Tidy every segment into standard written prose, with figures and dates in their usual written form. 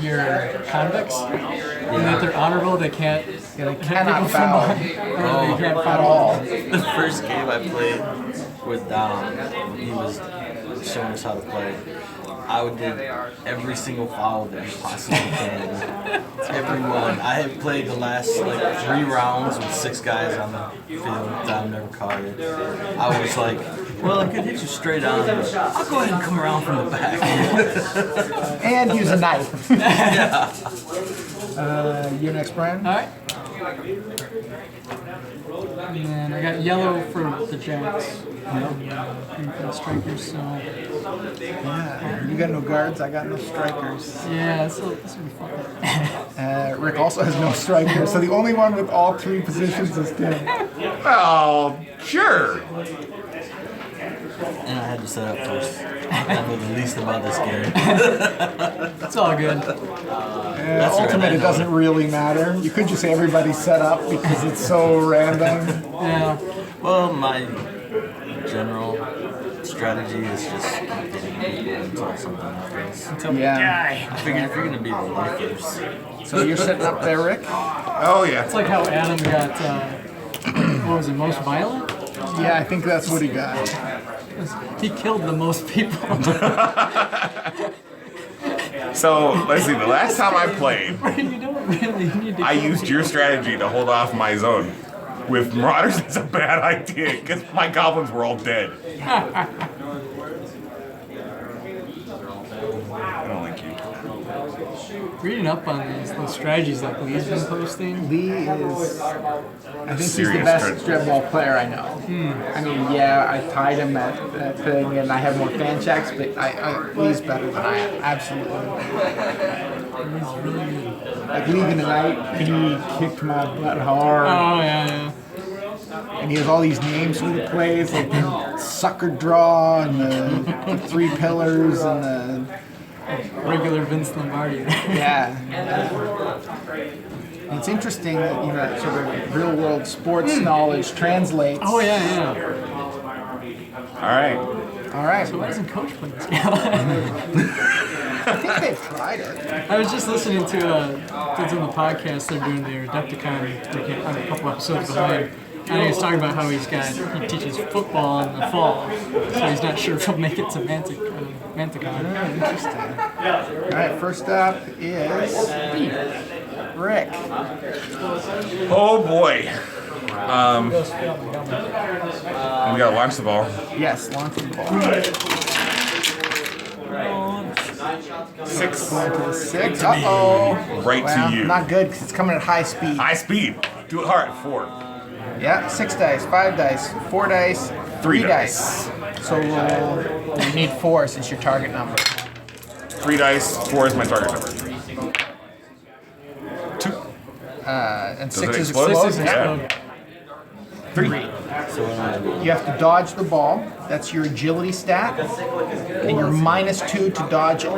your convicts, and that they're honorable. They can't. They cannot foul. They can't foul At all. The first game I played with Dom, he was showing us how to play. I would do every single foul that you possibly can. Everyone. I had played the last 3 rounds with 6 guys on the field. Dom never caught it. I was like, well, I could hit you straight on. I'll go ahead and come around from the back. And use a knife. Yeah. Your next, Brian? All right. And then I got yellow for the Jacks. Green for the Strikers. So Yeah. You got no guards. I got no strikers. yeah, this will be fun. Rick also has no strikers, so the only one with all 3 positions is Tim. Oh, sure. And I had to set up first. I know the least about this game. It's all good. Ultimate, it doesn't really matter. You could just say everybody's set up because it's so random. Yeah. Well, my general strategy is just keep getting people until something happens. Yeah. I figured if you're going to be the lifers. So you're setting up there, Rick? Oh, yeah. It's like how Adam got, what was it, most violent? Yeah, I think that's what he got. He killed the most people. So, let's see. The last time I played, You don't really need to I kill used your strategy to hold off my zone. With Marauders, it's a bad idea because my goblins were all dead. I don't like you. Reading up on those strategies like Lee's been posting. Lee is, I think he's the Serious best strategy. Dreadball player I know. I mean, yeah, I tied him at that thing and I have more fan checks, but Lee's better than I am. Absolutely. He's really good. Like League tonight, he kicked my butt hard. Oh, yeah. And he has all these names for the plays, like the sucker draw and the 3 pillars and the... Regular Vince Lombardi. Yeah. And it's interesting that, that sort of real world sports knowledge translates. Oh, yeah. All right. All right. So why doesn't Coach play this game? I think they've tried it. I was just listening to the podcast they're doing their Adepticon. I'm a couple episodes behind. And he was talking about how he teaches football in the fall, so he's not sure if he'll make it to Manticon. Interesting. All right, first up is Rick. Oh, boy. We gotta launch the ball. Yes, launch the ball. 6. Going to the 6. Uh-oh. Right Well, to you. not good because it's coming at high speed. High speed. Do it hard. 4. Yeah, 6 dice, 5 dice, 4 dice, 3 dice. So you need 4 since your target number. 3 dice. 4 is my target number. 2. And Does 6 it is explode? explode. Yeah. 3. You have to dodge the ball. That's your agility stat. And you're -2 to dodge a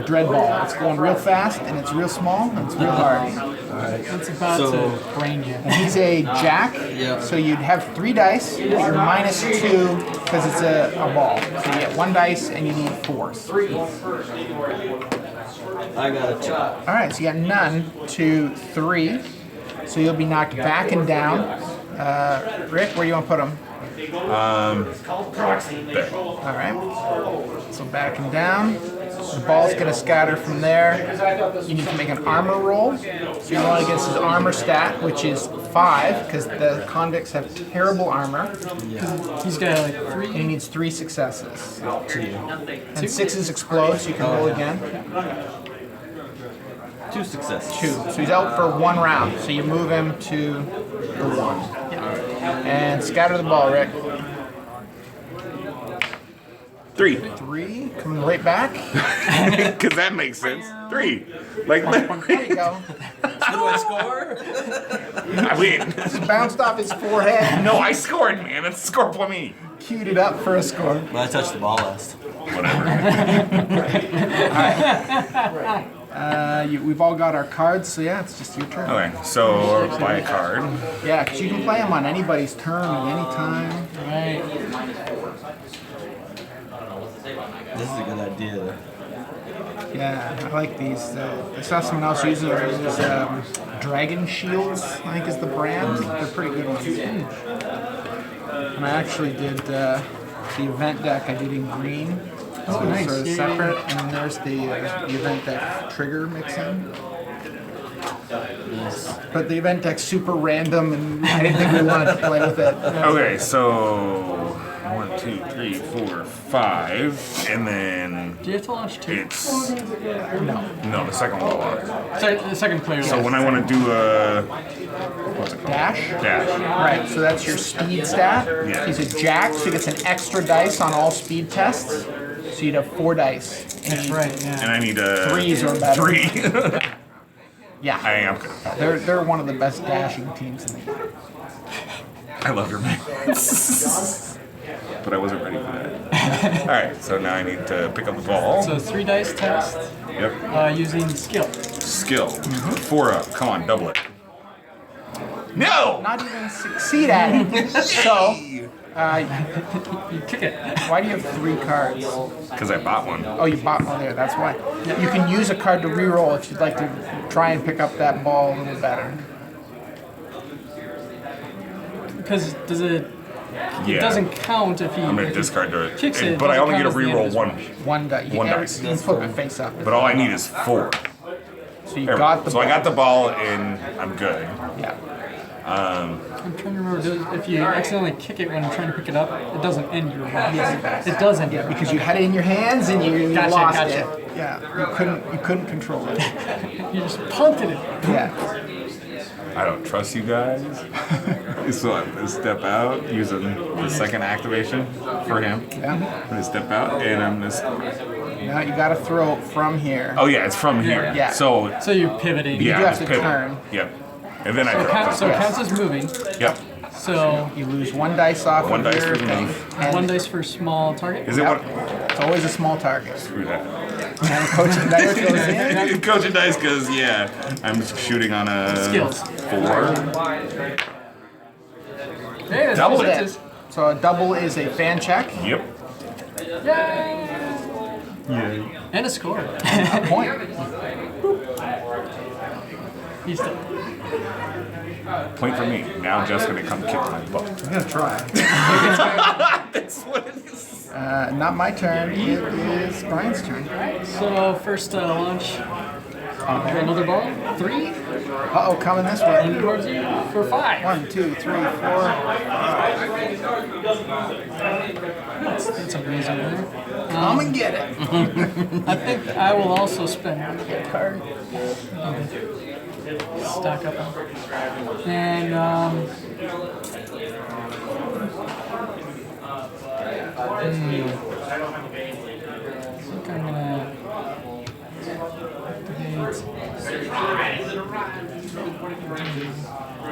Dreadball. It's going real fast, and it's real small, and it's real hard. It's about to brain you. And he's a jack, Yeah. so you'd have 3 dice, but you're -2 because it's a ball. So you get 1 dice, and you need 4s. I got a 2. All right, so you got none to 3. So you'll be knocked back and down. Rick, where do you want to put him? There. All right. So back and down. The ball's going to scatter from there. You need to make an armor roll. So you roll against his armor stat, which is 5, because the convicts have terrible armor. He's got like And 3. he needs 3 successes. 2. And 6s explode, so you can roll again. 2 successes. 2. So he's out for 1 round. So you move him to the 1. And scatter the ball, Rick. 3. 3, coming right back. Because that makes sense. 3. Like, There you go. How do I score? I win. Just bounced off his forehead, No, I scored, man. It's a score for me. queued it up for a score. But I touched the ball last. We've all got our cards, so yeah, it's just your turn. Okay, so buy a card. Yeah, because you can play them on anybody's turn at any time. Right. This is a good idea. Yeah, I like these. I saw someone else using these Dragon Shields, I think is the brand. They're pretty good ones. And I actually did the event deck I did in green. Oh, So nice. it's sort of Yeah, separate. And then there's the event deck trigger mixing. But the event deck's super random, and I didn't think we wanted to play with it. Okay, so 1, 2, 3, 4, 5, and then Do you have to launch 2? it's No. the second one will launch. Sorry, the second player. So when I want to do a what's it called? Dash? Dash. Right, so that's your speed stat. Yeah. He's a jack, so he gets an extra dice on all speed tests. So you'd have 4 dice. That's right, yeah. And I need a 3s or better. 3. Yeah, I am good. they're one of the best dashing teams in the game. I love your man. But I wasn't ready for that. All right, so now I need to pick up the ball. So 3 dice test Yep. using skill. Skill. 4 up. Come on, double it. No! Not even succeed at it. So, You kick it. why do you have 3 cards? Because I bought one. Oh, you bought one there, that's why. You can use a card to reroll if you'd like to try and pick up that ball a little better. Because does it? Yeah. It doesn't count if he. I'm going if to he discard it. kicks it. But I doesn't only get to count as the end reroll of his one. rush. One die. One dice. You can flip it face up. But all I need is 4. So you There we got go. the So ball. I got the ball and I'm good. Yeah. I'm trying to remember. If you accidentally kick it when trying to pick it up, it doesn't end your rush. Yes, It does end Yeah, your because you had it in your hands and you Gotcha, lost gotcha. it. Yeah, you couldn't control it. You just punted it. Yeah. I don't trust you guys. So I'm going to step out using the second activation for him. Yeah. I'm going to step out and I'm just. Now you got to throw from here. Oh, yeah, it's from here. Yeah. So, So you're pivoting. yeah, do I have just to pivot. turn. Yep. And then I So it throw. counts, so it Yes. counts as moving. Yep. So You lose 1 dice off 1 of dice your for the thing. move. And 1 dice for small target. Is it Yep. what? It's always a small target. Screw that. And coach of dice goes in. Coach and dice because, yeah, I'm just shooting on a Skills. 4. Hey, that's Double two it. sixes. So a double is a fan check. Yep. Yay! Yay. And a score. A point. He's still. Point for me. Now Jeff's going to come kick my butt. I'm gonna try. That's what it is. Not my turn. It is Brian's turn. So first launch. Another ball. 3. Uh-oh, coming this way. And towards you for 5. 1, 2, 3, 4. That's amazing. Right? Come and get it. I think I will also spend a card. Stock up on. And I think I'm gonna activate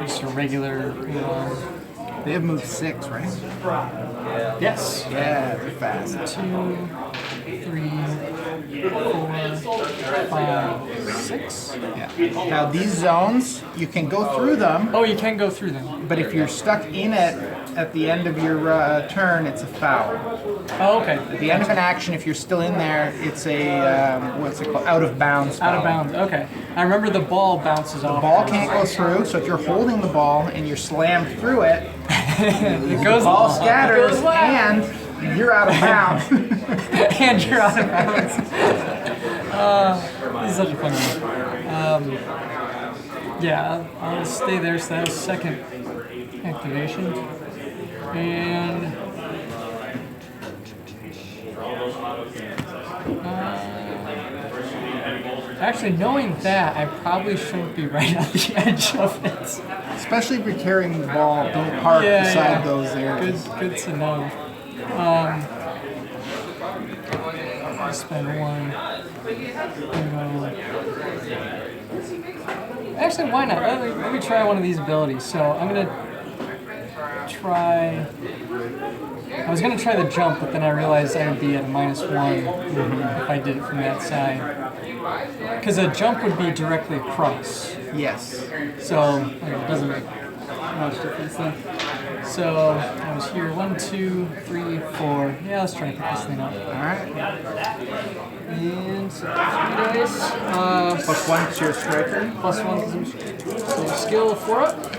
just a regular one. They have moved 6, right? Yes. Yeah, they're fast. 2, 3, 4, 5, 6. Yeah. Now these zones, you can go through them, Oh, you can go through them. but if you're stuck in it at the end of your turn, it's a foul. Oh, okay. At the end of an action, if you're still in there, it's a what's it called? Out of bounds. Out of foul. bounds. Okay. I remember the ball bounces off. The ball can't go through, so if you're holding the ball and you're slammed through it, It goes. the ball scatters Goes wild. and you're out of bounds. And you're out of bounds. This is such a fun game. Yeah, I'll stay there. So that was second activation. And actually, knowing that, I probably shouldn't be right at the edge of it. Especially if you're carrying the ball, don't park beside those areas. Good to know. I'll spend 1. Actually, why not? Let me try one of these abilities. So I'm gonna try. I was gonna try the jump, but then I realized I would be at a -1 if I did it from that side. Because a jump would be directly across. Yes. So it doesn't make much difference then. So I was here 1, 2, 3, 4. Yeah, let's try to pick this thing up. Alright. And so 3 dice. Plus 1 to your striker. Plus 1 because so skill 4 up.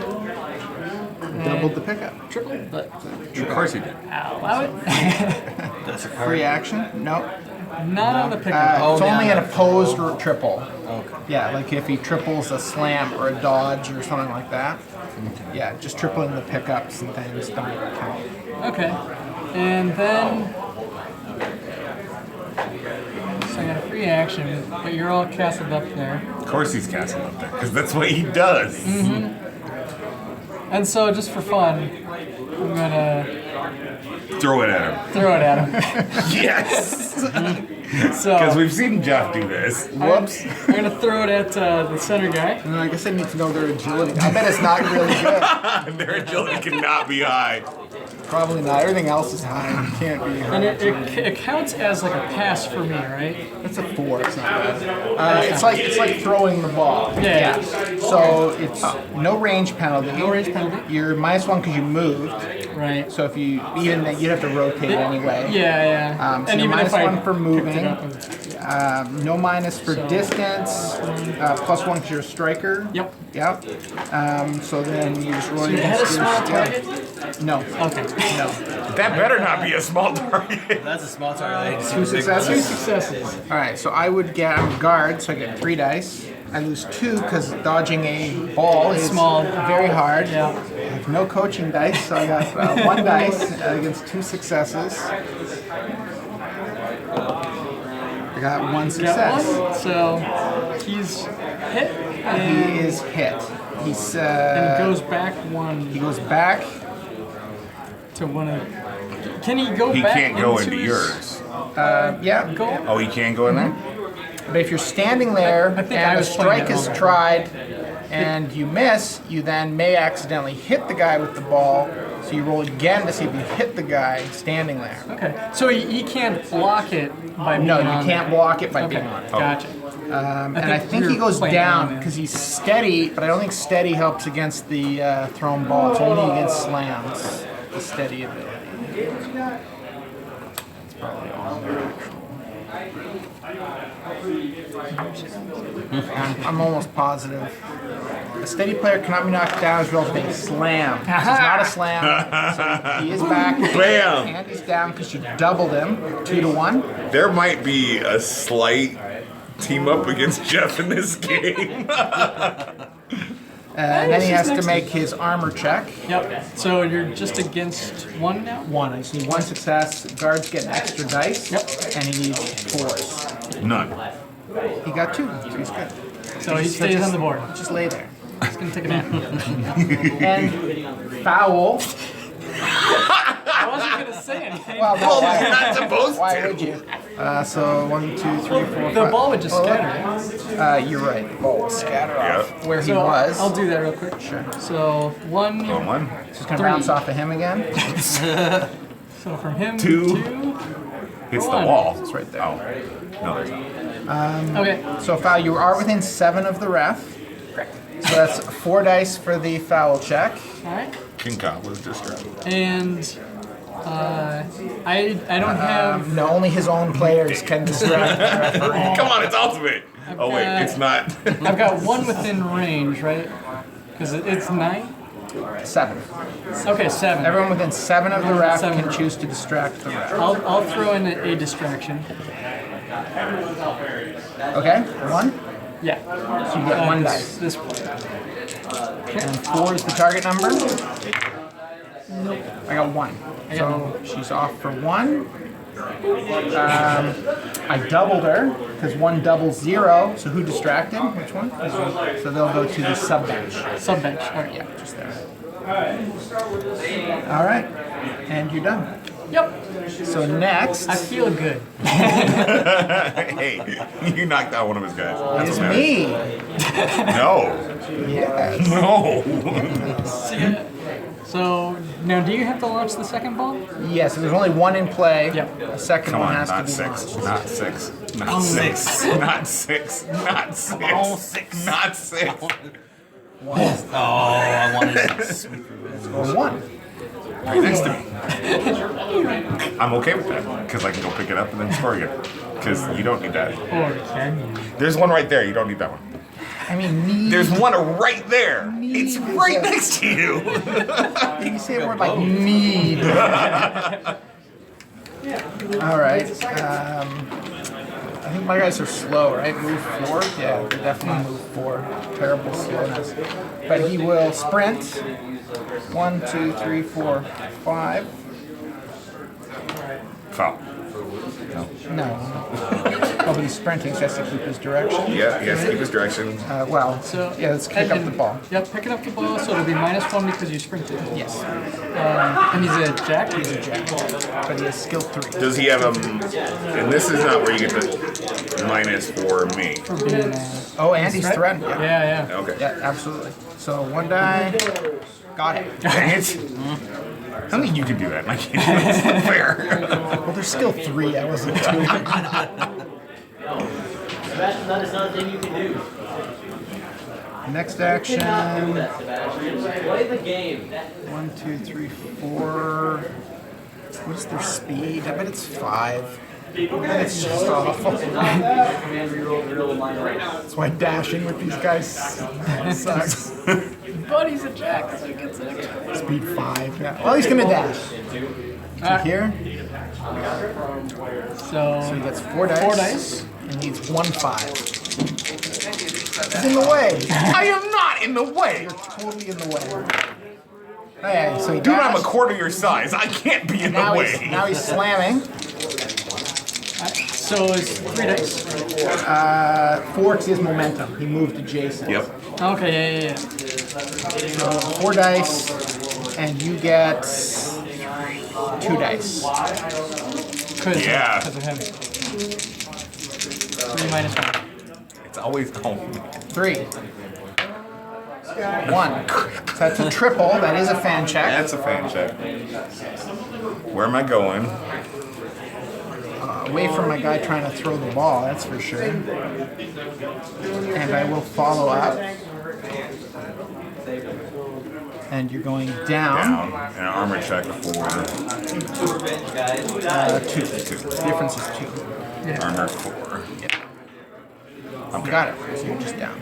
Doubled the pickup. Triple, but Of course you did. I'll allow it. That's a card. Free action? Nope. Not on the pickup. It's only an opposed triple. Okay. Yeah, like if he triples a slam or a dodge or something like that. Yeah, just tripling the pickups and things don't count. Okay. And then so I got a free action, but you're all castled up there. Of course he's casting up there, because that's what he does. And so just for fun, I'm gonna Throw it at him. throw it at him. Yes! So Because we've seen Jeff do this. Whoops. I'm gonna throw it at the center guy. I guess I need to know their agility. I bet it's not really good. Their agility cannot be high. Probably not. Everything else is high. It can't be And high. it counts as like a pass for me, right? It's a 4. It's not bad. It's like throwing the ball. Yeah. So it's no range penalty. No range penalty. You're -1 because you moved. Right. So if you even then you'd have to rotate anyway. Yeah. So And you're even if I -1 for moving. picked it up and- No minus for distance. +1 because you're a striker. Yep. Yep. So then you just roll You had a against your small skill. target? No. Okay. No. That better not be a small target. That's a small target. 2 successes. 2 successes. All right, so I would get I'm a guard, so I get 3 dice. I lose 2 because dodging a ball is Small. very hard. Yeah. I have no coaching dice, so I got 1 dice against 2 successes. I got 1 Got success. one. So he's hit He and is hit. He's goes back one he goes back. to one of. Can he go He back can't go into into his yours. Yeah. goal? Oh, he can go in there? But if you're standing there I think I and a was playing strike it is wrong. tried and you miss, you then may accidentally hit the guy with the ball. So you roll again to see if you hit the guy standing there. Okay. So he can't block it by being No, on you can't there. block it by Okay. being on it. Gotcha. And I think we he were goes playing down around because he's steady, but I don't think steady helps against the thrown ball. It's only against slams, the steady ability. It's probably on there, actually. I'm almost positive. A steady player cannot be knocked down as well as being slammed. This is not a slam. So he is back. Bam! And he's down because you doubled him 2 to 1. There might be a slight team up against Jeff in this game. And then he This is has to next make his armor check. Yep. So you're just against one now. 1. I just need 1 success. Guards get an extra dice. Yep. And he needs 4s. None. He got 2, so he's good. So he stays on the board. Just lay there. He's gonna take a nap. And foul. I wasn't gonna say anything. Well, no, You're why, not supposed why to. would you? So 1, 2, 3, 4, 5. The ball would just scatter. You're right. The ball will scatter off Yep. where he So was. I'll do that real quick. Sure. So one. Go on one. Just gonna 3. bounce off of him again. So from him 2. to. Hits the One. wall. It's right there. Oh. No, there's not. Okay. So foul. You are within 7 of the ref. So that's 4 dice for the foul check. All right. King Kong was distracted. And I don't have. No, only his own players can distract the referee. Come on, it's ultimate. Oh wait, it's not. I've got one within range, right? Because it's 9. 7. Okay, 7. Everyone within 7 of the ref 7. can choose to distract the ref. I'll throw in a distraction. Okay, 1. Yeah. So you get 1 dice. This point. And 4 is the target number. I got 1. So she's off for 1. I doubled her because 1 doubles 0. So who distracted? Which one? So they'll go to the sub bench. Sub bench. All right. Yeah, just there. All right, and you're done. Yep. So next I feel good. Hey, you knocked out one of his guys. That's is what matters. me. No. Yes. No. So now, do you have to launch the second ball? Yes. There's only 1 in play. Yep. The second Come one on, has to not be 6. launched. Not 6. Not 6. Not 6. Not 6. on, 6. Not 6. Oh, I wanted to sweep revenge. Or 1. right next to me. I'm okay with that because I can go pick it up and then score again. Because you don't need that. Or can you? There's one right there. You don't need that one. I mean, need. There's one right there. It's right next to you. You say a word like need. All right. I think my guys are slow, right? Move 4? Yeah, they definitely move 4. Terrible slowness. But he will sprint. 1, 2, 3, 4, 5. Foul. No. Oh, but he's sprinting, so he has to keep his direction. Yeah, he has to keep his direction. So Yeah, let's kick up the ball. Yep, picking up the ball, so it'll be -1 because you sprinted. Yes. And he's a jack? He's a jack. But he has skill 3. Does he have and this is not where you get the minus for me. For being, Oh, and he's threatened. Yeah. yeah. Okay. Yeah, absolutely. So 1 die. Got it. Dang it. I don't think you can do that. I can't. That's not fair. Well, there's still 3. I wasn't 2. Sebastian, that is not a thing you can do. Next action. Play the game. 1, 2, 3, 4. What is their speed? I bet it's 5. It's just awful. That's why dashing with these guys sucks. But he's a jack, so he gets an extra. Speed 5. Yeah. Well, he's gonna dash. Here. So So he gets 4 dice. 4 dice. And needs 1 5. He's in the way. I am not in the way. Totally in the way. Okay, so he Dude, I'm a dashed. quarter your size. I can't be in the Now way. he's slamming. So it's 3 dice. 4 is his momentum. He moved adjacent. Yep. Okay, yeah. So 4 dice, and you get 2 dice. Because Yeah. of him. 3 -1. It's always home. 3. 1. So that's a triple. That is a fan check. That's a fan check. Where am I going? Away from my guy trying to throw the ball, that's for sure. And I will follow up. And you're going down. Down. And an armor check for 2. The difference is 2. armor 4. You got it. So you're just down.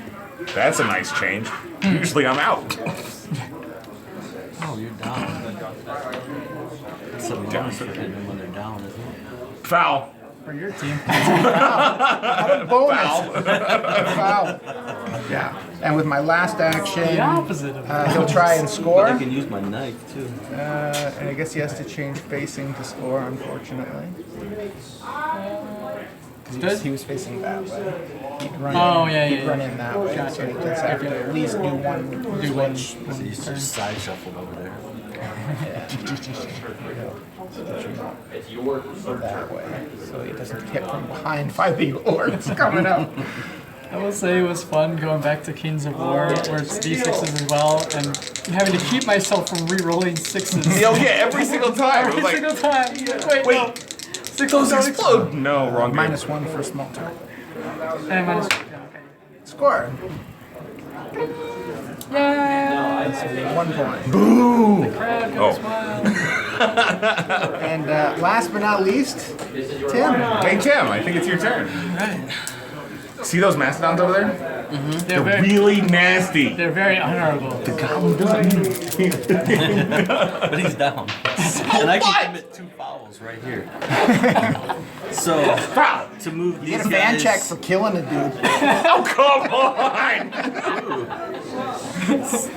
That's a nice change. Usually I'm out. Oh, you're down. That's a bonus for hitting them when they're down, isn't it? Foul. For your team. Bonus. Foul. Yeah. And with my last action, The opposite of he'll try and But I score. can use my knife too. And I guess he has to change facing to score, unfortunately. Because he was facing that way. He'd run he'd run in that way. So he just have to at least do one switch. He's just side shuffled over there. That way. So he doesn't hit from behind fighting lords coming up. I will say it was fun going back to Kings of War, where it's D6s as well, and having to keep myself from re-rolling 6s. Oh yeah, every single time. It was Every like, single time. wait, No. 6 those don't explode. No, wrong. Game. -1 for small turn. And minus. Okay. Score. Yay! 1 point. Crowd Oh. goes wild. And last but not least, Tim. Hey Tim, I think it's your turn. Right. See those mastodons over there? They're They're very, really nasty. they're very honorable. But he's down. And I can commit 2 fouls right here. So, to move these Get a fan guys, check for killing a dude. Oh come on!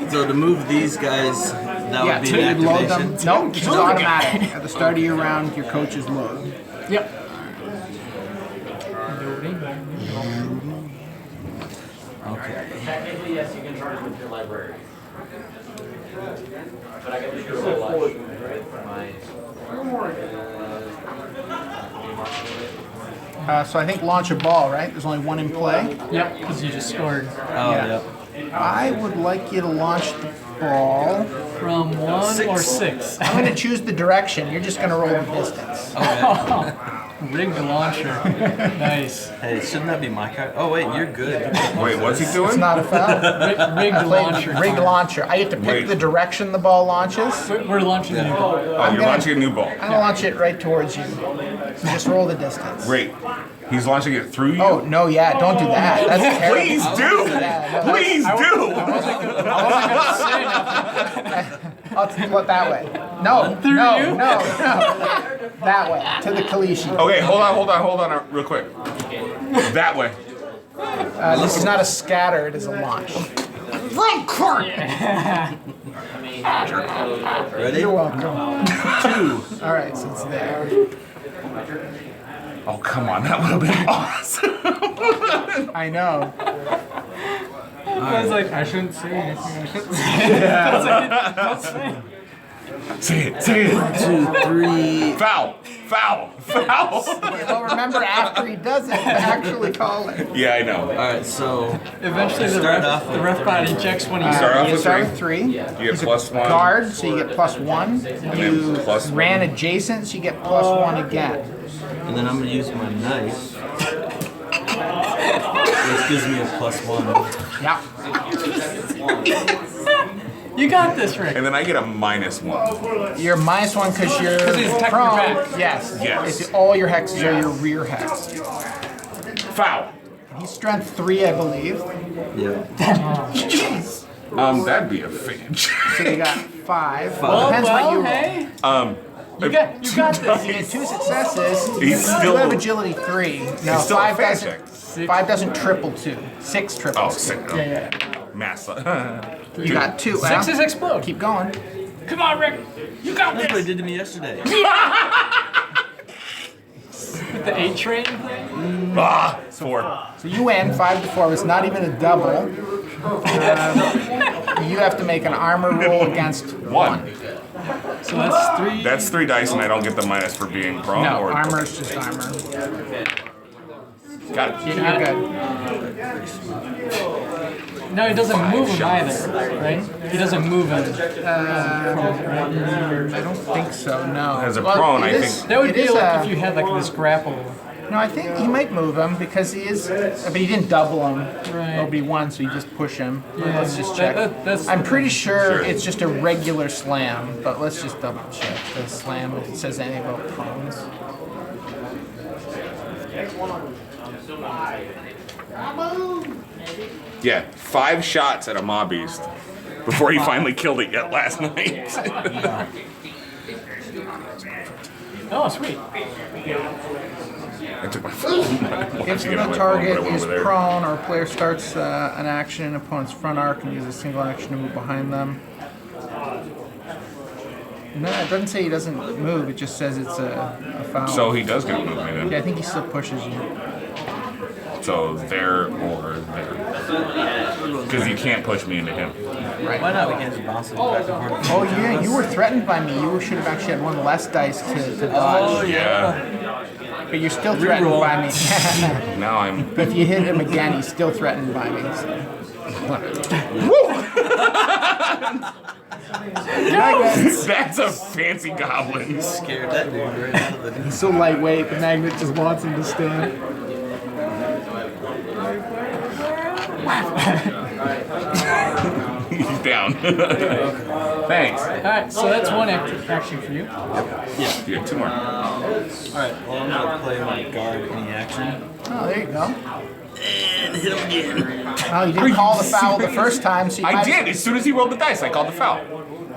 so to move these guys, that would be so an you load them. activation. No, it's automatic. At the start of your round, your coaches load. Yep. Okay. Technically, yes, you can charge with your library. But I can do so So I think launch a ball, right? There's only 1 in play. Yep, because you just scored. Oh, Yeah. I would like you to launch the ball. From 1 or 6. 6. I'm going to choose the direction. You're just going to roll the distance. Rigged launcher. Nice. Hey, shouldn't that be my card? Oh wait, you're good. Wait, what's he It's doing? not a foul. Rigged launcher. Rigged launcher. I get to pick Wait. the direction the ball launches. We're launching the new ball. Oh, you're launching a new ball. I'm gonna launch it right towards you. So just roll the distance. Wait, he's launching it through you? Oh no, yeah, don't do that. That's terrible. Please do! Please do! I'll look that way. No, Through no, you? no. That way to the Kalishi. Okay, hold on, real quick. That way. This is not a scatter. It is a launch. Front court. Ready? You're welcome. 2. All right, so it's there. Oh, come on, that would have been awesome. I know. I was like, I shouldn't say anything. I shouldn't say anything. I was like, don't say it. Say it. 2, 3. Foul. Well, remember after he does it, to actually call it. Yeah, I know. Alright, so Eventually the ref body checks when he's Start off You with start 3. with 3. You get plus 1. Guard, so you get +1. then You plus one. ran adjacent, so you get +1 again. and then I'm gonna use my knife. Which gives me a +1. Yeah. You got this, Rick. And then I get a -1. You're -1 because you're he's attacking prone. your back. Yes. Yes. It's all your hexes are your rear hex. Foul. He's strength 3, I believe. Yeah. That'd be a finish. So you got 5. Well, Depends what you roll. hey. You got this. You get 2 successes. He's You still- have agility 3. No, He's still 5 a doesn't. 5 doesn't triple 2. 6 Oh, triples. sick. Yeah. Massa. You got 2. Well, Sixes explode. keep going. Come on, Rick. You got That's what this. he did to me yesterday. With the 8 train thing. 4. So you win. 5 to 4 was not even a double. You have to make an armor roll against 1. So that's 3. That's 3 dice, and I don't get the minus for being prone. No, or armor is just armor. Got it. You're good. No, he doesn't move him either, right? He doesn't move him. I don't think so. No. As a prone, it I is- think- That would it be is like a- if you had like this grapple. No, I think he might move him because he is. But he didn't double him. Right. OB1, so you just push him. Yeah, Let's just check. that's I'm pretty sure it's just a regular slam, but let's just double check the slam if it says anything about prones. Yeah, 5 shots at a mob beast before he finally killed it yet last night. Oh, sweet. I took my phone. If the target is prone or a player starts an action in opponent's front arc and uses a single action to move behind them. No, it doesn't say he doesn't move, it just says it's a foul. So he does get a movement Yeah, in. I think he still pushes you. So there or there. Because you can't push me into him. Why not? We can't just bounce it back and forth. Oh yeah, you were threatened by me. You should have actually had 1 less dice to dodge. Yeah. But you're still threatened Reroll. by me. Now I'm. If you hit him again, he's still threatened by me. So. That's a fancy goblin. Scared that dude right out of the He's so lightweight, the magnet just wants him to stand. He's down. Thanks. Alright, so that's one action for you. Yeah. You have 2 more. Alright, well, I'm gonna play my guard any action. Oh, there you go. And hit him again. Oh, you didn't call the foul the first time, so you I might- did. As soon as he rolled the dice, I called the foul.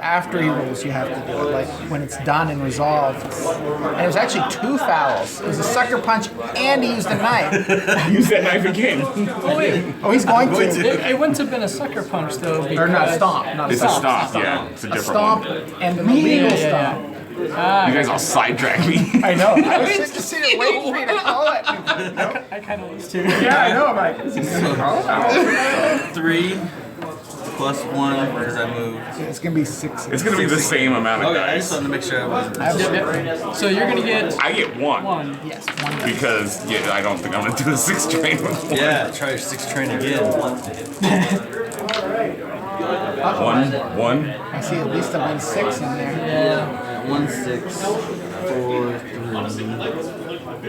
After he rolls, you have to do it, like when it's done and resolved. And it was actually 2 fouls. It was a sucker punch, and he used a knife. Use that knife again. Oh, wait. Oh, he's going to. It wouldn't have been a sucker punch, though. Because Or not stomp, not It's a stomp. stomp, yeah. It's a A different stomp one. and an illegal yeah, stomp. You guys all sidetrack me. I know. I was just sitting there waiting for you to call it. I kind of was too. Yeah, I know. I'm like, 3 plus 1 because I moved. it's gonna be 6. It's gonna be the same amount of Okay, I just dice. wanted to make sure I wasn't. Yep. So you're gonna get I get 1 1. Yes, 1 dice. because I don't think I'm gonna do the 6 train with 1. Yeah, try your 6 train again. 1. I see at least a 1-6 in there. Yeah. 1, 6, 4, 3.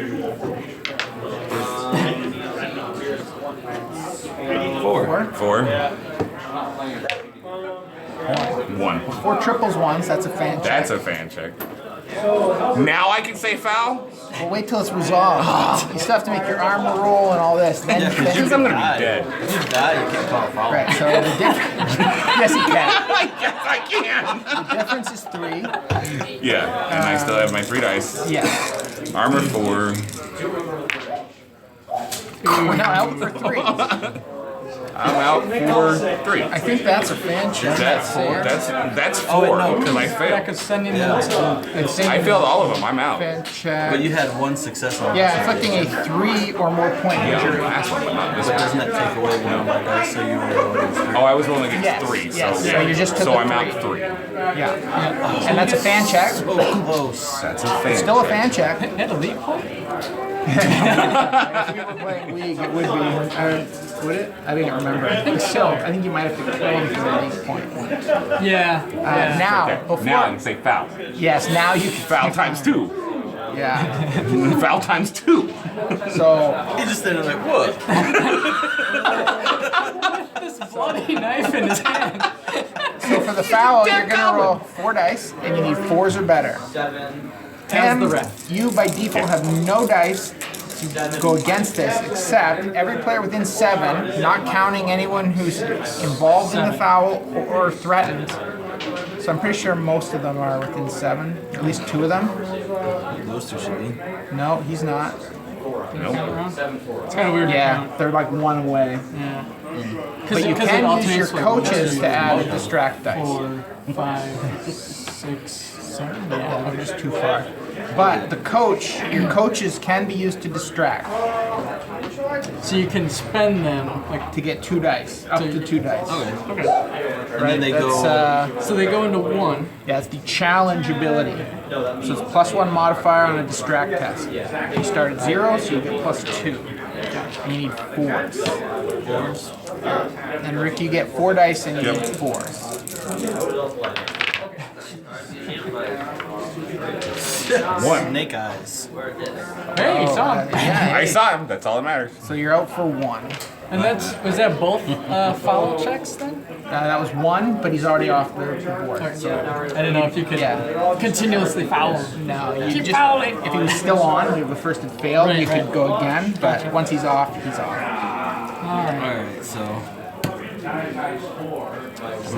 Four. 4. 1. 4 triples once. That's a fan check. That's a fan check. Now I can say foul? Well, wait till it's resolved. You still have to make your armor roll and all this. Then, Yeah, 'cause then Because I'm going to Die. be dead. If you die, you can't call a foul. right. So the difference. Yes, you can. Yes, I can. The difference is 3. Yeah, and I still have my 3 dice. Yes. Armor 4. We're now out for 3. I'm out for 3. I think that's a fan check. That's 4 no, because I That failed. could send him Yeah. to I failed all of them. I'm out. Fan check. But you had one success on Yeah, inflicting a 3 or more point Yeah, the injury. last one, but not this But one. doesn't that take away one of my dice? So you roll against three? Oh, I was rolling against Yes, 3. So, yes, so you're just to so the I'm 3. out 3. Yeah. And that's a fan check. Oh, close. That's a fan. Still a fan check. hit a leap point. If we were playing League, it would be. Would it? I didn't remember. I think so. I think you might have to kill him for the League point. Yeah. Now, Okay. before. Now I can say foul. Yes, now you can Foul times 2. Yeah. Foul times 2. So, He just standing like, what? This bloody knife in his hand. so for the foul, you're gonna roll 4 dice, and you need 4s or better. As the And ref. you by default have no dice to go against this, except every player within 7, not counting anyone who's involved in the foul or threatened. So I'm pretty sure most of them are within 7, at least 2 of them. Those two should be. No, he's not. It's kind of weird. Yeah, they're like 1 away. Yeah. But you can use your coaches to add a distract dice. 4, 5, 6, 7. Yeah, they're just too far. But your coaches can be used to distract, So you can spend them like. to get 2 dice, up to 2 dice. Okay. Okay. And then they That's, go. So they go into 1. yeah, it's the challenge ability. So it's +1 modifier on a distract test. You start at 0, so you get +2. And you need 4s. And Rick, you get 4 dice and you Yep. need 4s. Snake eyes. Hey, you saw him. Yeah, I saw him. That's all that matters. so you're out for 1. And was that both follow checks then? That was 1, but he's already off the board. I didn't know if you could Yeah. continuously foul him. No, you Keep just, fouling. if he was still on, if the first had failed, Right, you could right. go again. But once he's off, he's off. Alright, so. So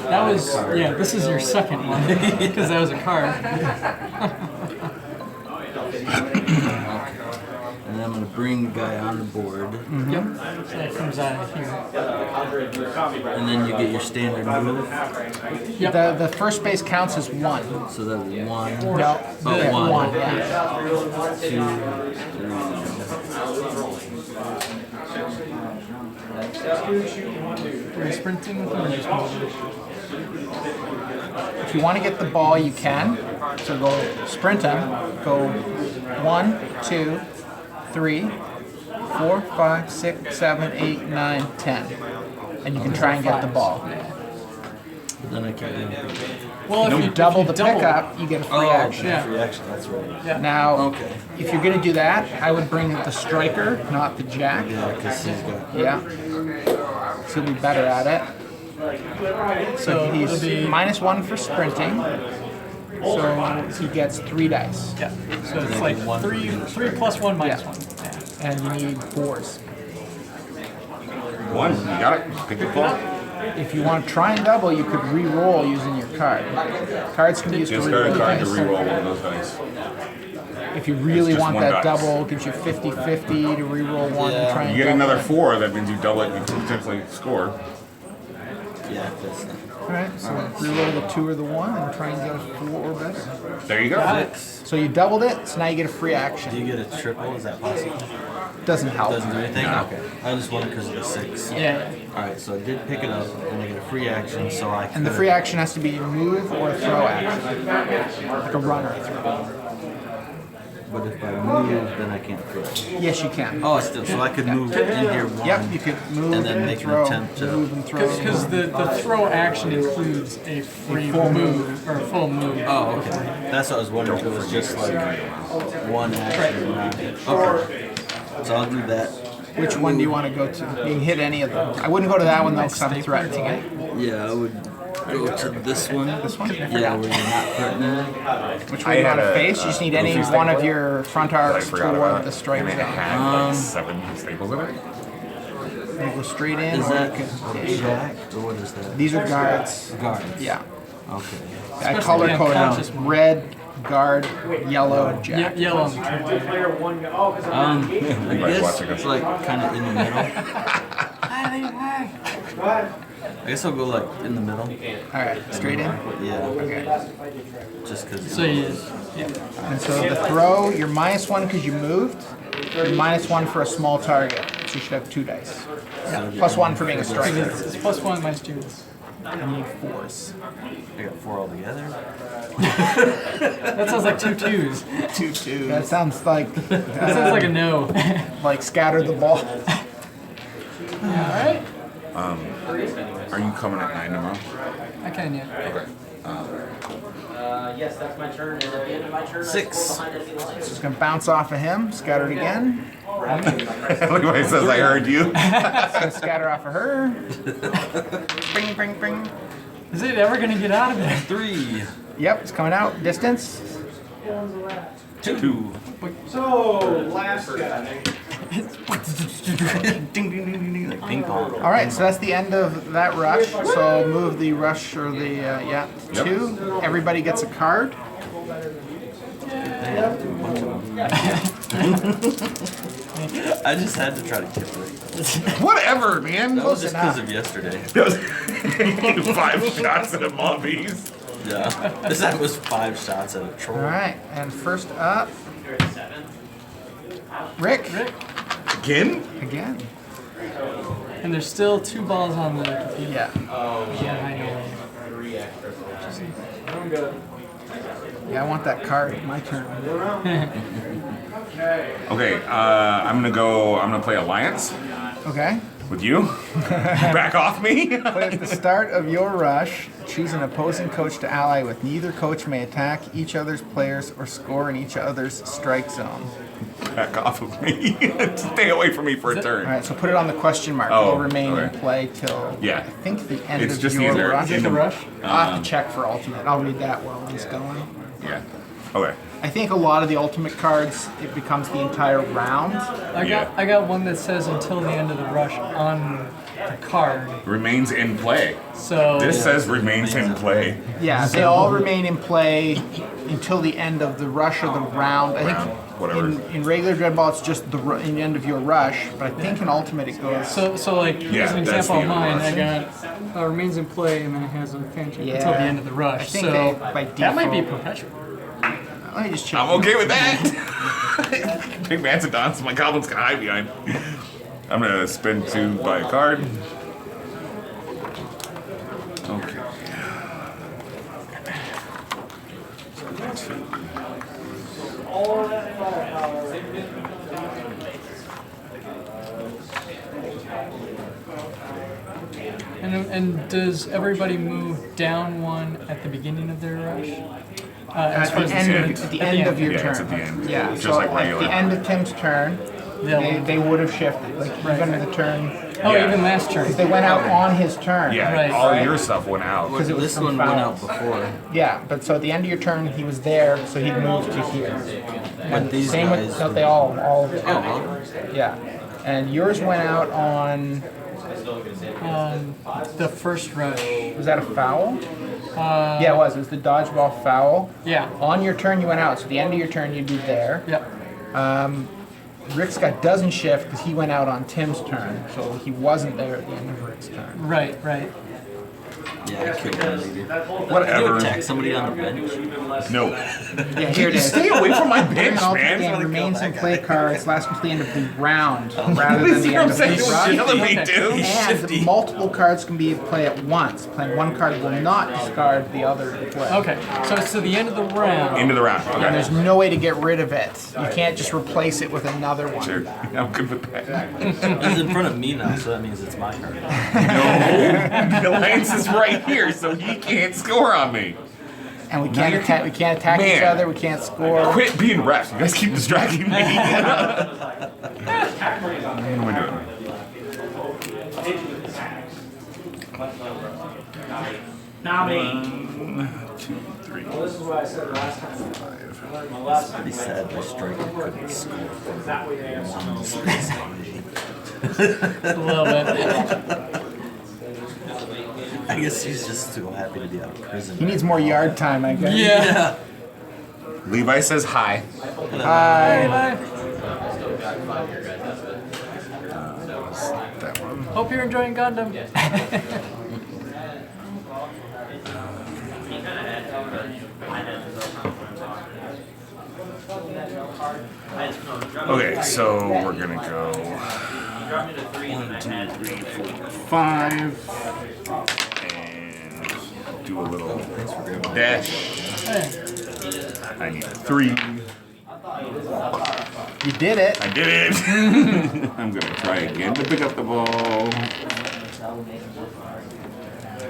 that was yeah. This is your second one because that was a card. And then I'm going to bring the guy on the board. Yep. So that comes out of here. And then you get your standard move. Yep. The first base counts as 1. So that's 1. No, Oh, the 1. 1, yeah. 2, 3. Are you sprinting with him or just moving? If you want to get the ball, you can. So go sprint him. Go 1, 2, 3, 4, 5, 6, 7, 8, 9, 10. And you can try and get the ball. But then I can't do anything. Well, if you Double the double- pickup, you get a free Oh, action. Yeah. free action, that's right. Now, Okay. if you're going to do that, I would bring the striker, not the jack. Yeah, because he's got. Yeah. So he'll be better at it. So He's it'll be -1 for sprinting. So he gets 3 dice. yeah. So it's like three plus 1 minus Yeah. 1. Yeah. And you need 4s. 1. You got it. Pick the ball. If you want to try and double, you could re-roll using your card. Cards can be used to Discard a re-roll. card to reroll one of those dice. If you really It's just want one that dice. double, gives you 50-50 to re-roll 1 and try and You get double. another 4, that means you double it and you can potentially score. Yeah, that's Alright, so re-roll the 2 or the 1 and try and get a 4 or better. There you go. 6. So you doubled it, so now you get a free Do action. you get a triple? Is that possible? Doesn't help. Doesn't do anything? No. Okay. I just wondered because of the 6. Yeah. Alright, so I did pick it up and I get a free action, so I could. And the free action has to be a move or a throw action. Like a run or a throw. But if I move, then I can't throw. Yes, you can. Oh, still. So I could move in here one. Yep, you could move And then make an throw. attempt to- Move and throw. Because the throw action includes a free move or a full move. Oh, okay. That's what I was wondering. If it was just like one action. Or not. Okay. So I'll do that. Which one do you want to go to? You can hit any of them. I wouldn't go to that one though, because I'm threatening it. Yeah, I would go to this one. This one? Yeah, where you're not threatening. Which one do you want to face? You just need any one of your front I arcs forgot toward about the it. strike And it zone. had like 7 staples in it. You go straight in. Is or that you can- jack or what is that? These are guards. Guards. Yeah. Okay. I color the code unconscious them. one. Red, guard, yellow, jack. Yellow on the trigger. I Everybody's guess watching us. it's like kind of in the middle. I guess I'll go like in the middle. Alright, straight in. Yeah. Okay. Just because. So you, yeah. And so the throw, you're -1 because you moved. You're -1 for a small target. So you should have 2 dice. +1 for being a striker. It's +1 minus 2. You need 4s. I got 4 altogether. That sounds like 2 twos. 2 2. That sounds like That sounds like a no. like scatter the ball. Alright. Are you coming at 9 tomorrow? I can, yeah. Okay. Yes, that's my turn, and at the end of my turn, 6. I behind empty lines. Just gonna bounce off of him. Scatter it again. Look what he says, I heard you. Gonna scatter off of her. Bing, bing, bing. Is it ever gonna get out of there? 3. Yep, it's coming out. Distance. 2. Ding, ding, ding, ding, ding, like ping pong. All right, so that's the end of that rush. So move the rush or the Yep. 2. Everybody gets a card. I just had to try to get it. Whatever, man. That was just because enough. of yesterday. 5 shots at a mobbies. Yeah. This time was 5 shots at a troll. All right, and first up, Rick. Again? Again. And there's still 2 balls on the computer. Yeah. Yeah, I know. Yeah, I want that card. My turn. Okay, I'm gonna play Alliance Okay. with you. Back off me. But at the start of your rush, choose an opposing coach to ally with. Neither coach may attack each other's players or score in each other's strike zone. Back off of me. Stay away from me for a turn. All right, so put it on the question mark. Oh, It'll remain okay. in play till Yeah. I think the end It's of just your either rush. in The rush? I'll have to check for ultimate. I'll read that while it's going. Yeah. Okay. I think a lot of the ultimate cards, it becomes the entire round. I got one that says until the end of the rush on the card. Remains in play. So This says remains in play. Yeah, they all remain in play until the end of the rush or the round. I Round, think whatever. in regular Dreadball it's just in the end of your rush, but I think in ultimate it goes. So like here's Yeah, an that's example of the mine. rush. I got remains in play and then it has a fan check Yeah. until the end of the rush. I think So they, by that might be default- perpetual. Let me just check. I'm okay with that. Big Mastodons, my goblins can hide behind. I'm gonna spend 2, buy a card. Okay. 2. And does everybody move down 1 at the beginning of their rush? As At far the as the end, students? at the end of your Yeah, turn. it's at the end. Yeah, Just so like at regular. the end of Tim's turn, They'll- they would have shifted. Like even the turn, Oh, Yeah. even last turn. because they went out on his turn. Yeah, Right. all your stuff went out. Because it was This from one went out fouls. before. Yeah, but so at the end of your turn, he was there, so he moved to here. But these Same guys. with, no, they all, Oh, yeah. And yours went out on, The first rush. was that a foul? Yeah, it was. It was the dodgeball foul. Yeah. On your turn, you went out. So at the end of your turn, you'd be there. Yep. Rick's guy doesn't shift because he went out on Tim's turn, so he wasn't there at the end of Rick's turn. Right. Right. Yeah, I killed him, maybe. Did you Whatever. attack somebody on the bench? No. Yeah, here it is. Stay away from my bench, An alternate man. game Trying to remains kill in that play guy. cards last until the end of the round, rather than See the what end I'm of saying? the You're run. killing me, Okay. dude. And Shifty. multiple cards can be played at once. Playing one card will not discard the other play. Okay, so it's to the end of the round. Into the round. And Okay. there's no way to get rid of it. You can't just replace it with another one. Sure. I'm good with that. He's in front of me now, so that means it's my turn. No. The Alliance is right here, so he can't score on me. And we can't attack. We can't attack each Man. other. We can't score. Quit being refs. You guys keep distracting me. What am I doing? Now me. 2, 3, This is what I said last time. 5. My last time. Pretty sad my striker couldn't score. That way they have some. A little bit. I guess he's just too happy to be out of prison. He needs more yard time, I guess. Yeah. Levi says hi. Hi. That one. Hope you're enjoying Gundam. Okay, so we're gonna go 1, 2, 3, 4, 5, and do a little dash. Hey, I need a 3. You did it. I did it. I'm gonna try again to pick up the ball.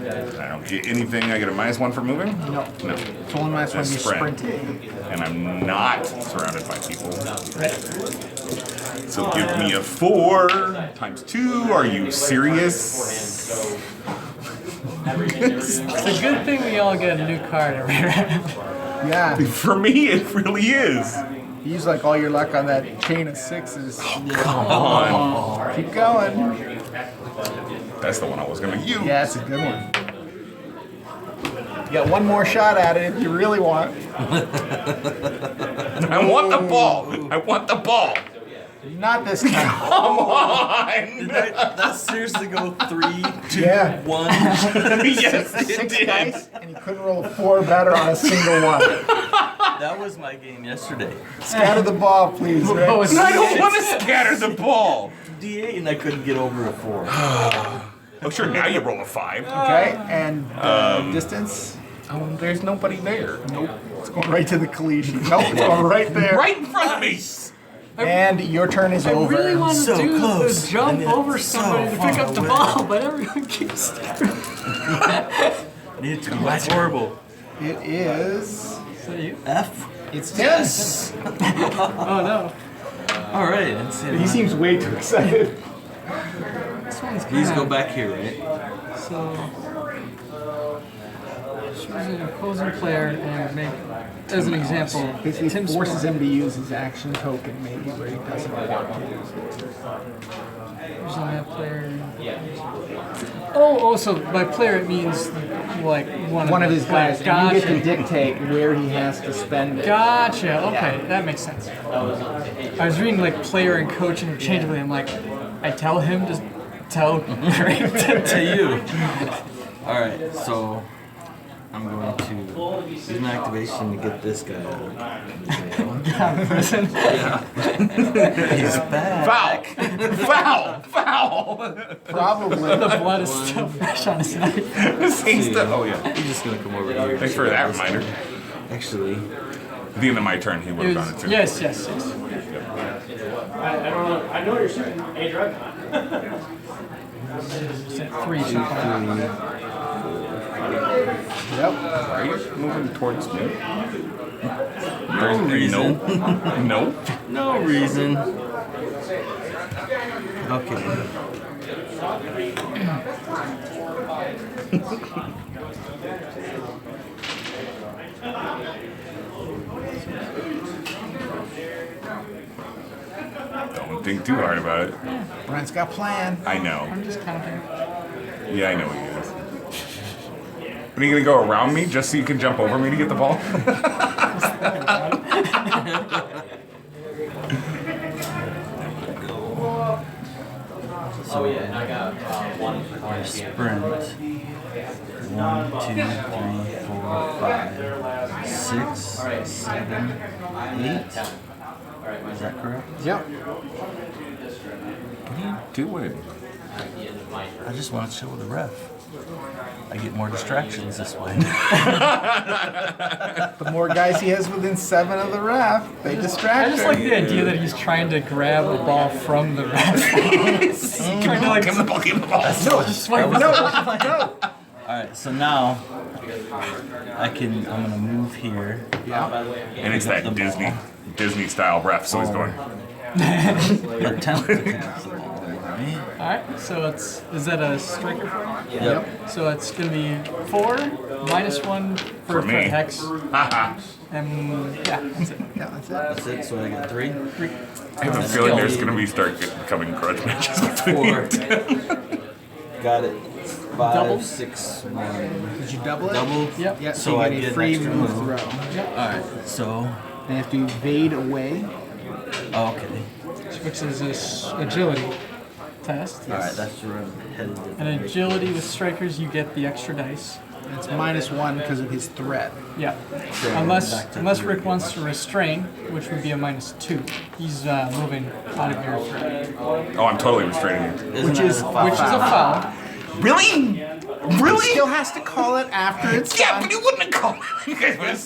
I don't get anything. I get a -1 for moving. No. No. It's only minus when That's you're sprint. sprinting. And I'm not surrounded by people. So give me a 4 times 2. Are you serious? it's a good thing we all get a new card every round. Yeah. For me, it really is. Use like all your luck on that chain of 6s. Come on. Keep going. That's the one I was gonna use. Yeah, it's a good one. You got one more shot at it if you really want. I want the ball. I want the ball. Not this time. Come on. Did that seriously go 3, 2, Yeah. 1? Yes, it 6 did. dice, and you couldn't roll a 4 better on a single one. That was my game yesterday. Scatter the ball, please. Rick. Oh, it's- I don't want to scatter the ball. D8 and I couldn't get over a 4. Oh, sure. Now you roll a 5. Okay, and distance. Oh, there's nobody there. Nope. It's going right to the collegiate. Nope, it's going right there. Right in front of me. And your turn is I over. really want to So do close. the jump And over it's so somebody to pick far up the away. ball, but everyone keeps. It's horrible. It is. Is that you? F. It's tense. Oh no. All right. Let's see. He seems way too excited. This one's Please kinda- go back here, right? So, choose an opposing player and make, as an example, Basically, Tim's forces him to use his action token, maybe where he doesn't want to. Choosing that player. Oh, so by player it means like One of his guys, and you get to Gotcha. dictate where he has to spend it. Gotcha. Okay, that makes sense. I was reading like player and coach interchangeably. I'm like, I tell him to tell Greg To you. All right. So I'm going to use my activation to get this guy out of jail. prison. He's back. Foul. Foul. Probably. The blood is still fresh on his knife. This thing's the. Oh yeah. He's just gonna come over here. Thanks for that reminder. Actually, At the end of my turn, he would have done it too. Yes. I don't know. I know you're shooting a Dreadball. Three so far. Yep. Are you moving towards me? no reason. No. No reason. Okay. Don't think too hard about it. Brian's got a plan. I know. I'm just counting. Yeah, I know he is. But are you gonna go around me just so you can jump over me to get the ball? So yeah, and I got one. or sprint. 1, 2, 3, 4, 5, 6, 7, 8. Is that correct? Yep. What are you doing? I just want to chill with the ref. I get more distractions this way. The more guys he has within 7 of the ref, they distract I just like him. the idea that he's trying to grab the ball from the ref. He's trying to like Give him the ball, give him the ball. No, swipe it. no. Alright, so now I'm gonna move here. And it's that Disney style ref, so he's going. Attempt to catch the ball, right? Alright, so is that a striker for you? Yep. So it's gonna be 4, -1 for me. hex. Haha. And yeah, that's it. Yeah, that's it. That's it, so I get 3. I have a feeling there's going to be becoming grudge matches between 4. Got it. 5, Double? 6, 1. Did you double it? Double. Yep. Yeah, So so I you get get a free an extra move move. throw. Alright, so. They have to evade away. Oh, okay. Which is this agility test. Alright, that's where I'm headed. And agility with strikers, you get the extra dice. It's -1 because of his threat. Yeah. So Unless Rick wants to restrain, which would be a -2. He's moving out of your threat. Oh, I'm totally restraining you. Which is Which is a foul. Really? He still has to call it after it's Yeah, done. but you wouldn't have called me. You guys would have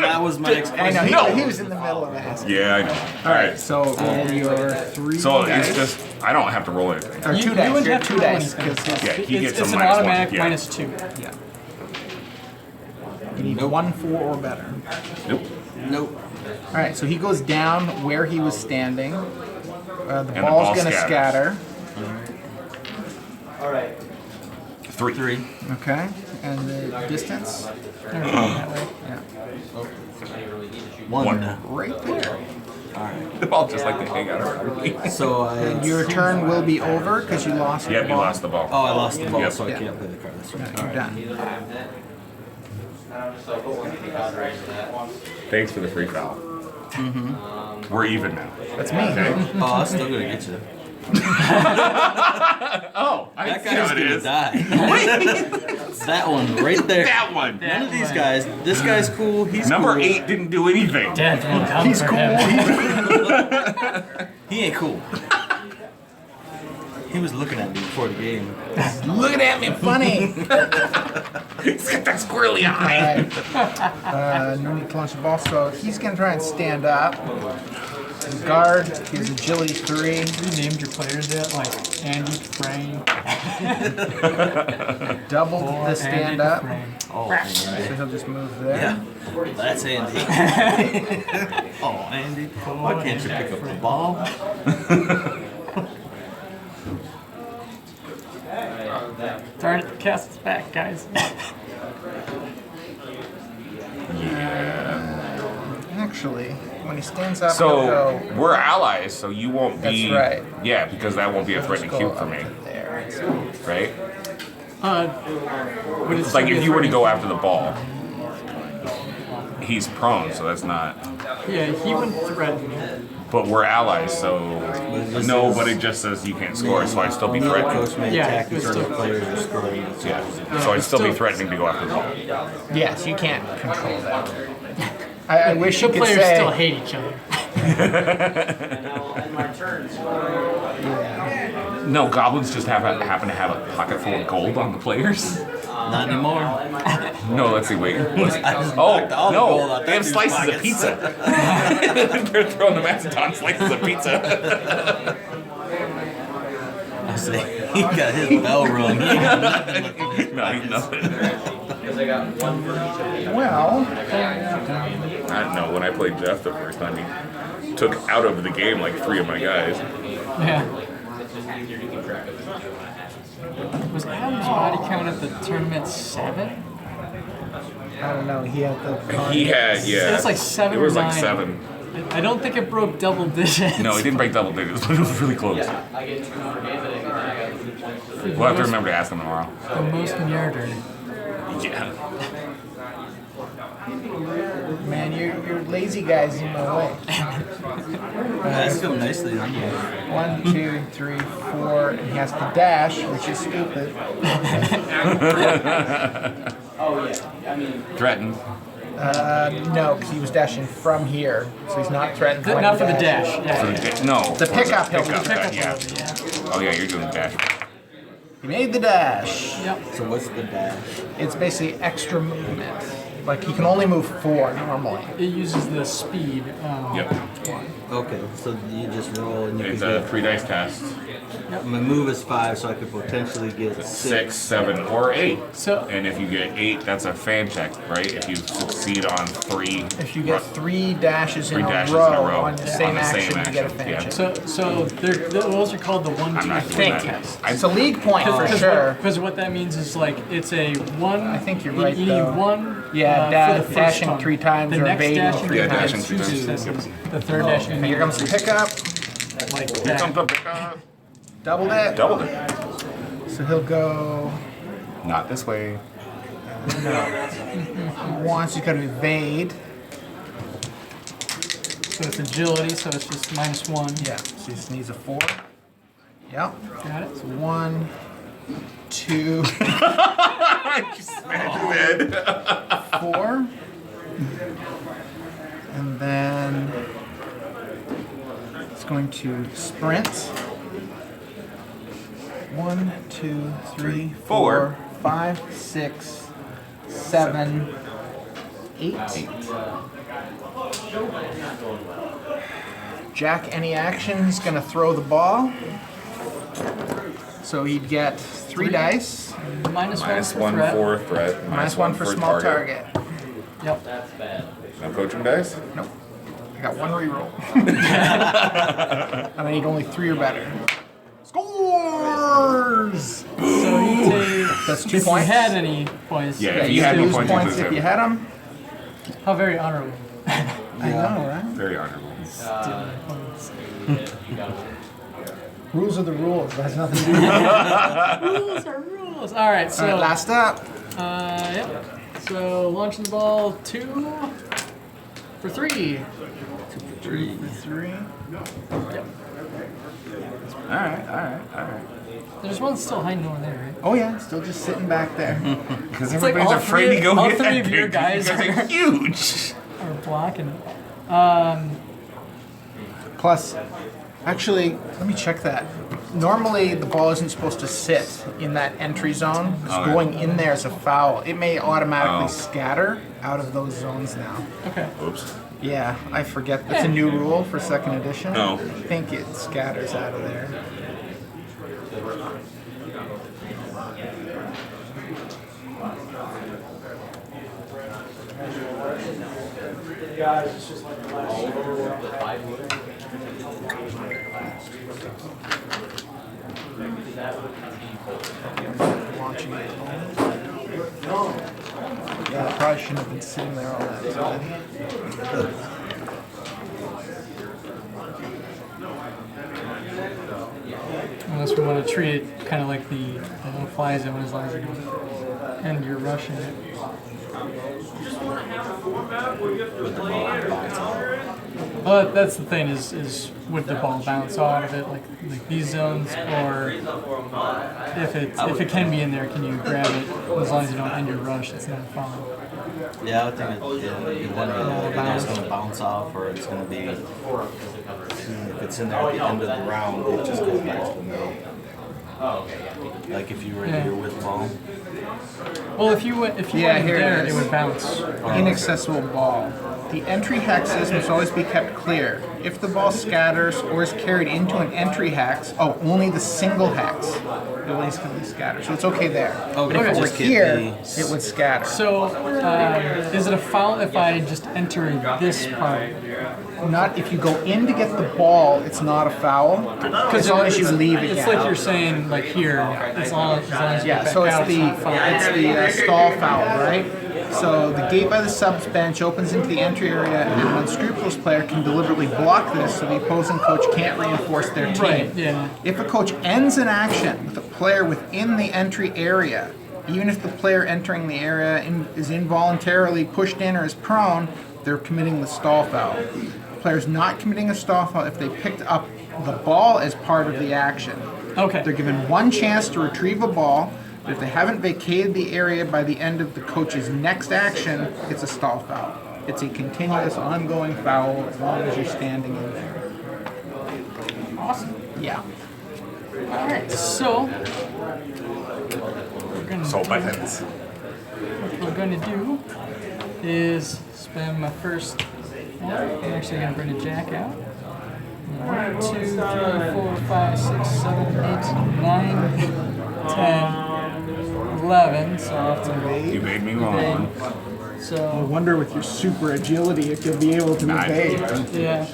that was my next I question. know, No. he was in the middle of asking. Yeah, I know. All right. So roll your 3 So dice. it's just, I don't have to roll anything. Or You- 2 you dice. wouldn't You're have to 2 roll dice anything. because Yeah, he gets It's a an -1. automatic Yeah. -2. you need 1, 4 or better. Nope. Nope. All right, so he goes down where he was standing. The the ball's ball going to scatters. scatter. Alright. 3. Okay, and the distance? Never mind that way. Yeah. 1. Right there. The ball just like to hang out around me. So And your turn will be over because you lost the Yep, you ball. lost the ball. Oh, I lost the ball, Yep. so I Yeah. can't play the card. That's right. You're done. Thanks for the free foul. We're even now. That's me. Okay. Oh, I'm still gonna get you. Oh, I That see how guy's it gonna is. die. That one right there. That one. None of these guys. This guy's cool. He's Number cool. 8 didn't do anything. Death will come He's for cool. him. He ain't cool. He was looking at me before the game. Looking at me funny. He's got that squirrely All eye. right. No need to launch the ball, so he's going to try and stand up. His guard, his agility 3. You named your players yet? Like Andy Frame. Doubled the stand up. Oh, man. So he'll just move there. Yeah. That's Andy. Oh, Andy. Why can't you pick up the ball? Darn it, cast us back, guys. Actually, when he stands up, he'll So go. we're allies, so you won't be. That's right. Yeah, because that won't be a threatening Go cube for up me, to there. So right? Would it It's like still if be you were to a go after the ball, he's prone, so that's not. Yeah, he wouldn't threaten me. But we're allies, so this no. is- But it just says you can't score, so I'd still be Another threatening. coach may Yeah, attack and it's turn the still- players are scoring. Yeah, so I'd still be still- threatening to go after the ball. yes, you can't control that. I wish The you could players say. still hate each other. No, goblins just happen to have a pocket full of gold on the players. Not anymore. No, let's see. Wait. I just Oh knocked all the gold no, out they have that dude's slices pockets. of pizza. They're throwing the Macedon slices of pizza. I say, he got his bell rung. He got nothing left in his No, he's nothing. Well, I don't know. When I played Jeff the first time, he took out of the game like 3 of my guys. Yeah. Was Adam's body count at the tournament 7? I don't know. He had the. He had, yeah. It's like 7 It was or like 9. 7. I don't think it broke double digits. No, it didn't break double digits, but it was really close. We'll have to remember to ask him tomorrow. The most murdered. Yeah. Man, your lazy guy's in my way. That's go nicely on you. 1, 2, 3, 4, and he has to dash, which is stupid. Threatened. No, because he was dashing from here, so he's not threatened. Not for the dash. For Yeah. the no. The for pickup hill. Pickup, Pickup yeah. ability, yeah. Oh yeah, you're doing dash. He made the dash. Yep. So what's the dash? It's basically extra movement. Like he can only move 4 normally. It uses the speed. Yep. Okay, so you just roll and you It's can a get. 3 dice test. My move is 5, so I could potentially get 6, 7, or 8. So And if you get 8, that's a fan check, right? If you succeed on 3. If you get 3 dashes in, 3 a, dashes row in a row on the same action, you get a fan yeah. check. so those are called the 1, 2, I'm not 3 doing that. tests. It's a league point for sure. Because what that means is like it's a 1. I think you're you- right, You though. need 1. Yeah, for the first dashing one. 3 times the or next evading dashing 3 Yeah, times. dashing 3 two times. successes. The third dashing. And here comes the pickup. like Here that. comes the pickup. Doubled it. Doubled it. So he'll go. Not this way. Once he's got to evade. So it's agility, so it's just -1. Yeah. So he just needs a 4. Yep. Got it. So 1, 2, Smash his head. 4. And then it's going to sprint. 1, 2, 3, 4, 5, 6, 7, 8. Jack, any action, he's going to throw the ball. So he'd get 3 dice, -1 for threat. -1 for threat. -1 for small target. Yep. No coaching dice? Nope. I got 1 reroll. And I need only 3 or better. Scores! So you take. That's 2 If points. you had any points. Yeah, Yeah, if you you had no lose points, points you lose if you them. had them. How very honorable. I know, right? Very honorable. Rules are the rules. It has nothing to do with it. Rules are rules. All right. So All right, last up. Yep. So launching the ball 2 for 3. 3. 3. Yep. All right. There's one still hiding over there, right? Oh yeah, still just sitting back there. Because It's like everybody's all afraid three- to go all get three that of your big. guys You are huge. Or blocking it. Plus, actually, let me check that. Normally, the ball isn't supposed to sit in that entry zone. It's Okay. going in there as a foul. It may automatically Oh. scatter out of those zones now. Okay. Oops. Yeah, I forget. That's a new rule for second edition. Oh. I think it scatters out of there. Guys, it's just like the last Launching it. Yeah, I probably shouldn't have been sitting there all that time. Unless we want to treat it kind of like the no-fly zone as long as you and you're rushing it. Well, that's the thing is would the ball bounce out of it like these zones, or if it can be in there, can you grab it as long as you don't end your rush? It's not a foul. Yeah, I would think it's going to bounce off, or it's going to be. If it's in there at the end of the round, it just goes back to the middle. Like if you were here with the ball. Well, if you went Yeah, here it there, is. it would bounce. Inaccessible ball. The entry hexes must always be kept clear. If the ball scatters or is carried into an entry hex, only the single hex abilities can be scattered. So it's okay there. Okay, But if it were just get here, the- it would scatter. So, is it a foul if I just enter this part? Not if you go in to get the ball, it's not a foul. As long as you leave again. It's like you're saying, like here, as long as you Yeah, get so back it's out, the not foul. stall foul, right? So the gate by the subs bench opens into the entry area, and an unscrupulous player can deliberately block this so the opposing coach can't reinforce their team. Right, yeah. If a coach ends an action with a player within the entry area, Even if the player entering the area is involuntarily pushed in or is prone, they're committing the stall foul. The player's not committing a stall foul if they picked up the ball as part of the action. Okay. They're given one chance to retrieve a ball, but if they haven't vacated the area by the end of the coach's next action, it's a stall foul. It's a continuous, ongoing foul as long as you're standing in there. Awesome. Yeah. All right. So Salt buttons. what we're going to do is spend my first one. I'm actually going to bring a jack out. 1, 2, 3, 4, 5, 6, 7, 8, 9, 10, 11. So I'll have to You made me wrong. I So, wonder with your super agility if you'll be able to evade. yeah.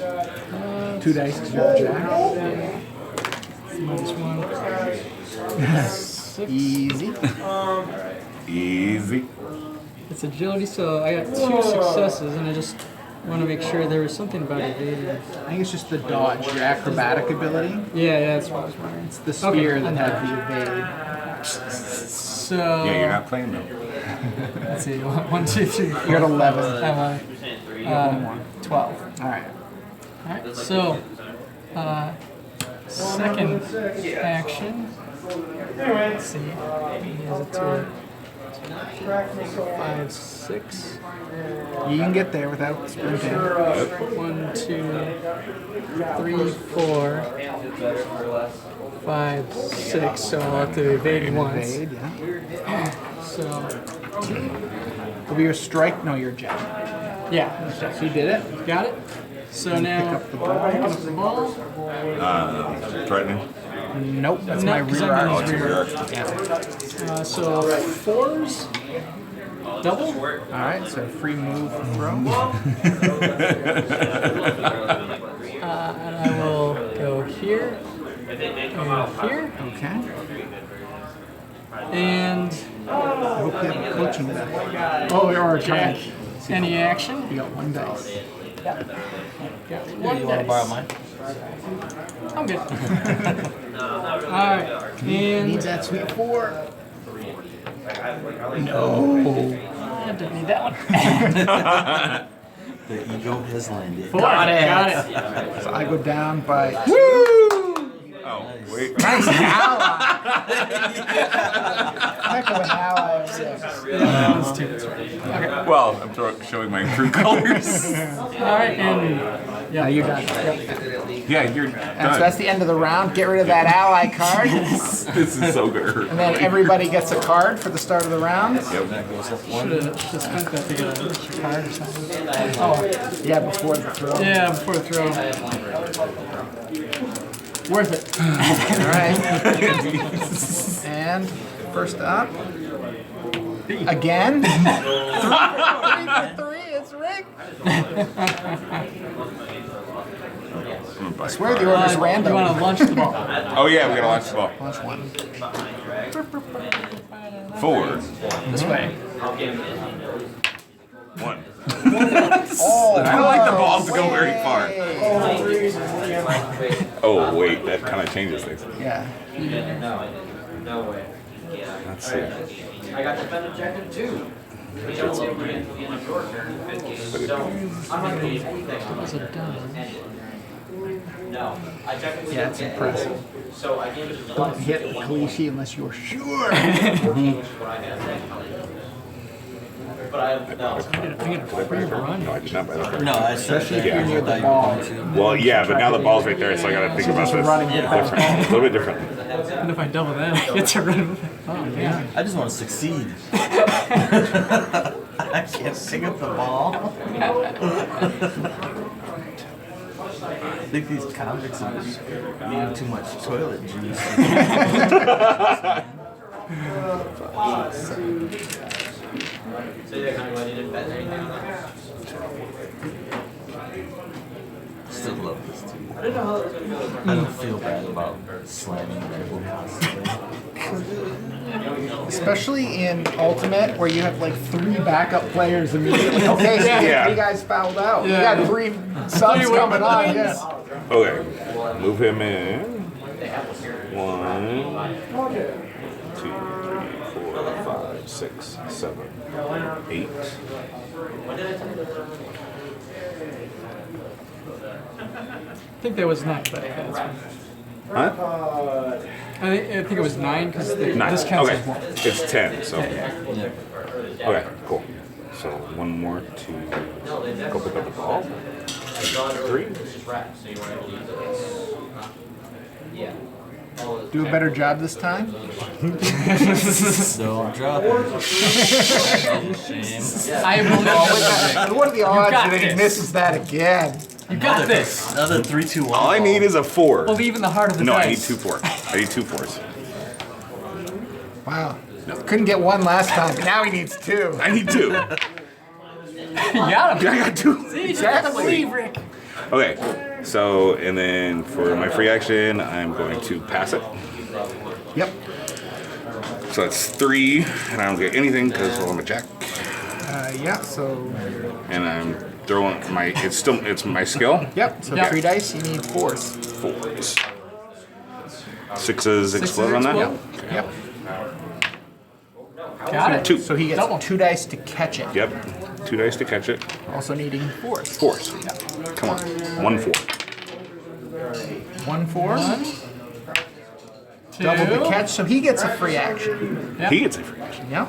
2 dice because you're a jack. Minus 1. 6. Easy. Easy. It's agility, so I got 2 successes, and I just want to make sure there was something about evading. I think it's just the dodge, your acrobatic ability. Yeah, that's what I was wondering. It's the spear Okay. that has the evade. So, Yeah, you're not playing though. let's see, 1, 2, 3, 4. You're at 11. Have a 12. All right. Alright, so, second action. Let's see. He has a 2, 5, 6. You can get there without sprinting. 1, 2, 3, 4, 5, 6. So I'll have to evade once. Evade, yeah. So, It'll be your strike. No, your jack. yeah, So you did it. got it. So now, up the ball. picking up the ball. Threatening. Nope, that's No, my 'cause rear I'm arm. in his rear. So 4s, double. All right, so free move throw. And I will go here and here. Okay. And, I hope you have a coaching back. oh, or a jack. Any action? You got 1 dice. Got You one want to borrow dice. mine? I'm good. Alright, Need and that sweet 4. I don't need that one. The ego has landed. 4, got it. So I go down by. Oh, wait. Nice ally. Heck of an ally. Yeah, that's 2, that's right. Well, I'm showing my true colors. Alright, and Yeah, you're done. Yeah, you're And so done. that's the end of the round. Get rid of that ally card. This is so good. And then everybody gets a card for the start of the round. That goes up 1. should have spent that to get an extra card or something. Oh, Yeah, before the throw. yeah, before the throw. Worth it. All right. And first up. Again. 3 for 3. It's rigged. I swear the order's You random. want to launch the ball. Oh yeah, we gotta launch the ball. Launch 1. 4, This way. 1. Oh, I don't like the balls to go very far. Oh wait, that kind of changes things. Yeah. Let's see. I got defend objective 2. That's a done. Yeah, it's impressive. So I gave it to Don't hit Kalishi unless you're sure. but I no. I get a free run. No, I did not buy that. No, I said that. Yeah. Near the ball. Well, yeah, but now the ball's right there, so I gotta think about this running it back. different, a little bit differently. And if I double that, I get to run with it. Oh, man. I just want to succeed. I can't pick up the ball. I think these convicts are eating too much toilet juice. Still love this too. I don't feel bad about slamming people constantly. Especially in Ultimate, where you have like 3 backup players immediately. Okay, so Yeah. 3 guys fouled out. We Yeah. got 3 subs coming on. Yeah. Okay, move him in. 1, 2, 3, 4, 5. 6, 7, 8. I think that was 9, but yeah, that's fine. Huh? I think it was 9 because 9. this counts Okay. as 1. It's 10, so. Yeah. Okay, cool. So one more to go pick up the ball. 3. Do a better job this time. Don't drop it. Shame. I believe that. What are the odds got that he this. misses that again? You got this. Another 3, 2, 1. All I need is a 4. Believe in the heart of the No, dice. I need 2 4s. I need 2 4s. Wow. Couldn't get one last time, but now he needs 2. I need 2. You got him. I got 2. You just have to believe, Rick. Okay, so, and then for my free action, I'm going to pass it. Yep. So that's 3, and I don't get anything because I'm a jack. Yeah, so. And I'm throwing it's my skill. Yep, so Yep. 3 dice, you need 4s. 4s. 6s explode on that? explode? Yep. Got it. 2. So he gets Double. 2 dice to catch it. Yep. 2 dice to catch it. Also needing 4s. 4s. Come on. 1 4. 1 4. 1, 2. Double the catch, so he gets a free action. Yep. He gets a free action. Yep.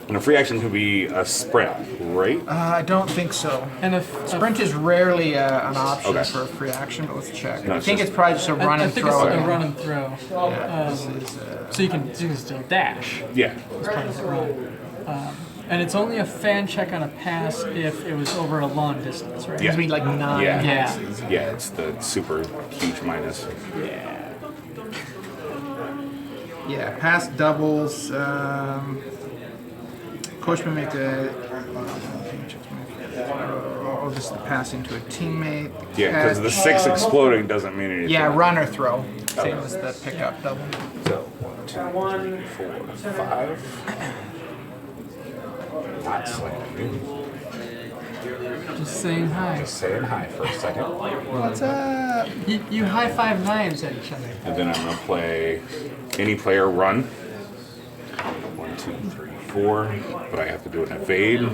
And a free action could be a sprint, right? I don't think so. And if Sprint is rarely an option Okay. for a free action, but let's check. No, I it's think just- it's probably just a run I and think throw. it's a again. run and throw. Yeah, this is, So you can still dash Yeah. as part of the run. And it's only a fan check on a pass if it was over a long distance, right? Yeah. gives me like 9. Yeah. Yeah. Yeah, it's the super huge minus. Yeah, pass doubles. Coach may make a. Oh, just the pass into a teammate. the Yeah, because the catch. 6 exploding doesn't mean anything. Yeah, run or throw. Same as the pickup double. So 1, 2, 3, 4, 5. Not slamming. Just saying hi. Just saying hi for a second. What's up? You high five knives at each other. And then I'm going to play any player run. 1, 2, 3, 4. But I have to do an evade.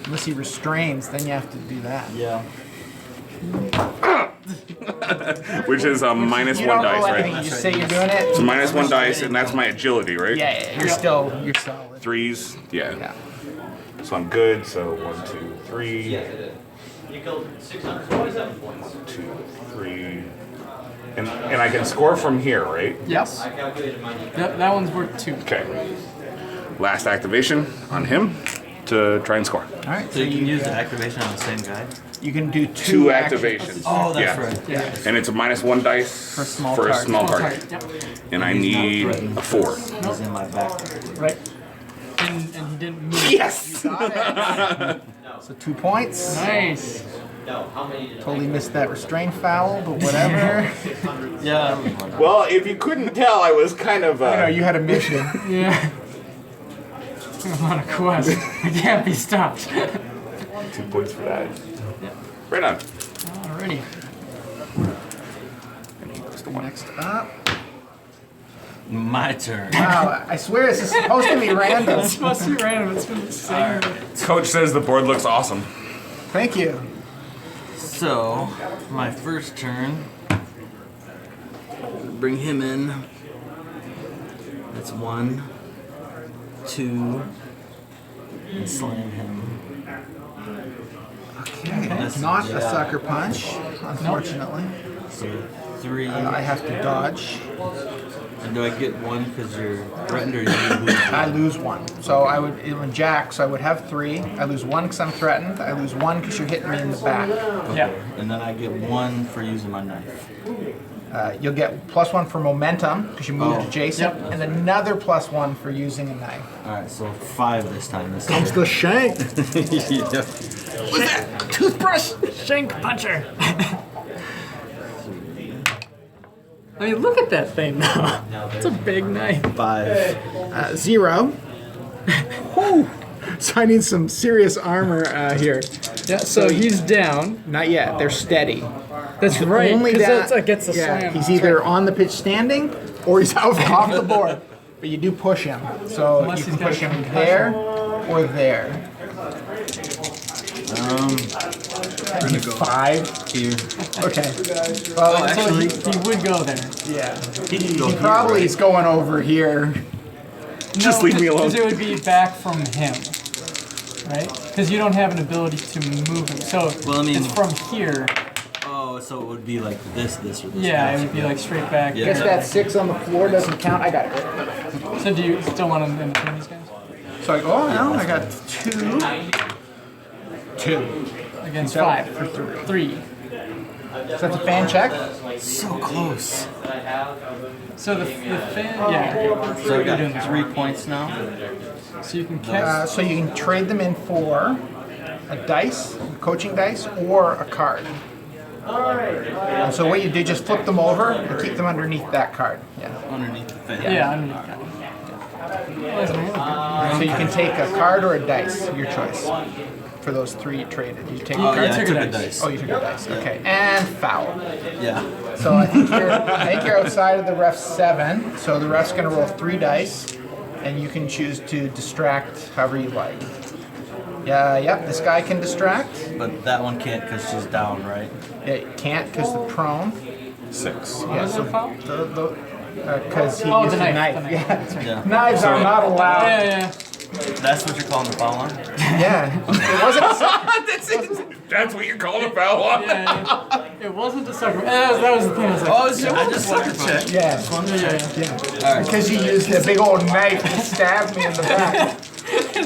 Unless he restrains, then you have to do that. Yeah. Which is a minus You 1 don't dice, roll anything. right? You just say you're doing it. So minus 1 dice, and that's my agility, right? Yeah, you're solid. 3s. Yeah. Yeah. So I'm good. So 1, 2, 3. 1, 2, 3. And I can score from here, right? Yes. Yep, that one's worth 2. Okay. Last activation on him to try and score. All right. So you can use the activation on the same guy? You can do 2 2 activations. Oh, that's Yeah. right. Yeah. And it's a minus 1 dice For a small for a target. small Small target. target. Yep. And I need a 4. He's in my back. Right. And he didn't move. Yes! So 2 points. Nice. Totally missed that restraint foul, but whatever. Yeah. Well, if you couldn't tell, I was kind of. I know you had a mission. Yeah. I'm on a quest. I can't be stopped. 2 points for that. Right on. Alrighty. Next up. My turn. Wow, I swear this is supposed to be random. It's supposed to be random. It's been the same. Coach says the board looks awesome. Thank you. So, my first turn, bring him in. That's 1, 2, and slam him. Okay, That's- not a yeah. sucker punch, unfortunately. So 3. I have to dodge. And do I get 1 because you're threatened, or you lose? I lose 1. So I would, in Jack, so I would have 3. I lose 1 because I'm threatened. I lose 1 because you're hitting me in the back. Yeah. And then I get 1 for using my knife. You'll get +1 for momentum because you moved Oh. adjacent, Yep. and another +1 for using a knife. Alright, so 5 this time. This Comes the shank. yeah. Toothbrush! Shank puncher! I mean, look at that thing now. It's a big knife. 5. 0. Whew. So I need some serious armor here. Yeah, so he's down. Not yet. They're steady. That's right. Only Because that that's against the yeah, slam. he's either on the pitch standing or he's off the board. But you do push him, so Unless you he's can got push him concussion. there or there. Gonna go 5 here. Okay. Well, Actually, So he would go there. yeah. he can go He here, probably right? is going over here. Just leave me alone. Because it would be back from him, right? Because you don't have an ability to move him. So Well, I mean- it's from here. Oh, so it would be like this, or this. Yeah, it would be like straight back. Yeah. Guess that 6 on the floor doesn't count. I got it. So do you still want to entertain these guys? So I go, oh no, I got 2. 2. Against So- 5 for 3. Is that the fan check? So close. So the fan, yeah. So I You're doing got this 3 points now. So you can catch. So you can trade them in for a dice, coaching dice, or a card. And so what you do, just flip them over and keep them underneath that card. Yeah. Underneath the fan. Yeah, underneath that. Well, that's really good. So you can take a card or a dice, your choice. For those 3 you traded. You take a Oh card? yeah, I took a took a dice. dice. Oh, you took a dice. Okay. And foul. Yeah. So I think you're outside of the ref's 7. So the ref's gonna roll 3 dice, and you can choose to distract however you like. Yeah, yep. This guy can distract. But that one can't because she's down, right? Yeah, you can't because the prone. 6. Yeah, Was it a foul? because he Oh, used the a knife, knife. the knife. Yeah. Yeah. Knives are not allowed. Yeah, yeah. That's what you're calling the foul on? Yeah. It wasn't. That's what you call a foul on? Yeah, yeah. It wasn't a sucker. That was the thing. I was like, Oh, I just wanted to check. Yeah. yeah. Because you used a big old knife to stab me in the back.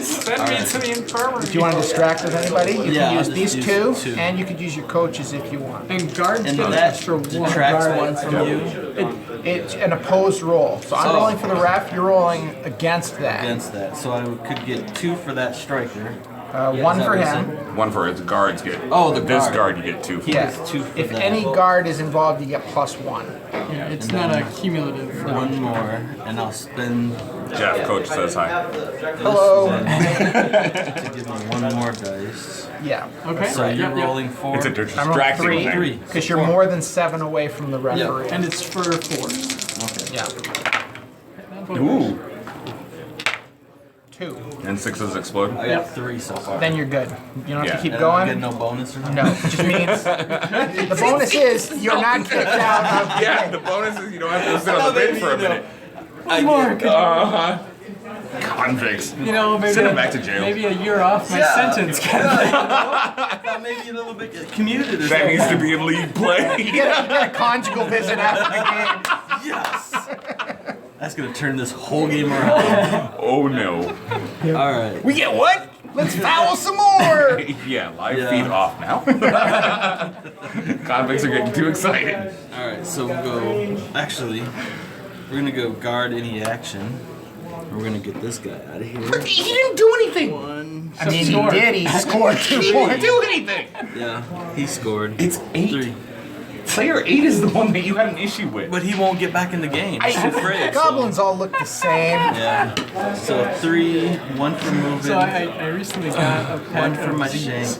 Send me to the infirmary. Do you want to distract with anybody? You Yeah, can use I'll these just two, use 2. and you could use your coaches if you want. And guards And get an that extra 1. detracts Guard- 1 from you It's an opposed roll. So I'm Oh. rolling for the ref, you're rolling against that. against that. So I could get 2 for that striker. 1 Is that for what you him. said? 1 for its guards get. Oh, the This guard. guard you get 2 for. Yeah. gets 2 for If that. any guard is involved, you get +1. Yeah, it's not a cumulative. 1 more, and I'll spend Jeff, coach says hi. Hello. to give me 1 more dice. Yeah. Okay. So you're Yep, yep. rolling 4. It's a I'm rolling distracting 3 thing. because you're more than 7 away from the referee. And it's for 4. Okay. Yeah. Ooh. 2. And 6s explode. I got 3 so far. Then you're good. You don't have Yeah. to keep And I don't get going. no bonus or nothing? No, it just means the bonus is you're not kicked out of the Yeah, game. the bonus is you don't have to sit on the bench for a minute. More. Convicts. You know, maybe Send him back to jail. Maybe a year off my Yeah. sentence. Kind of thing. I thought maybe a little bit commuted or That something. needs to be in league play. You get a conjugal visit after the game. Yes! That's gonna turn this whole game around. Oh no. Alright. We get what? Let's foul some more. Yeah, live Yeah. feed off now. Convicts are getting too excited. Alright, so we'll go. Actually, we're gonna go guard any action. We're gonna get this guy out of here. He didn't do anything. 1. I mean, he did. He scored 2 points. Do anything. Yeah, he scored. It's 8. 3. Player 8 is the one that you had an issue with. But he won't get back in the game. He's too afraid. Goblins all look the same. Yeah. So 3, 1 for moving, So I recently got a 1 pack for of my these. shank,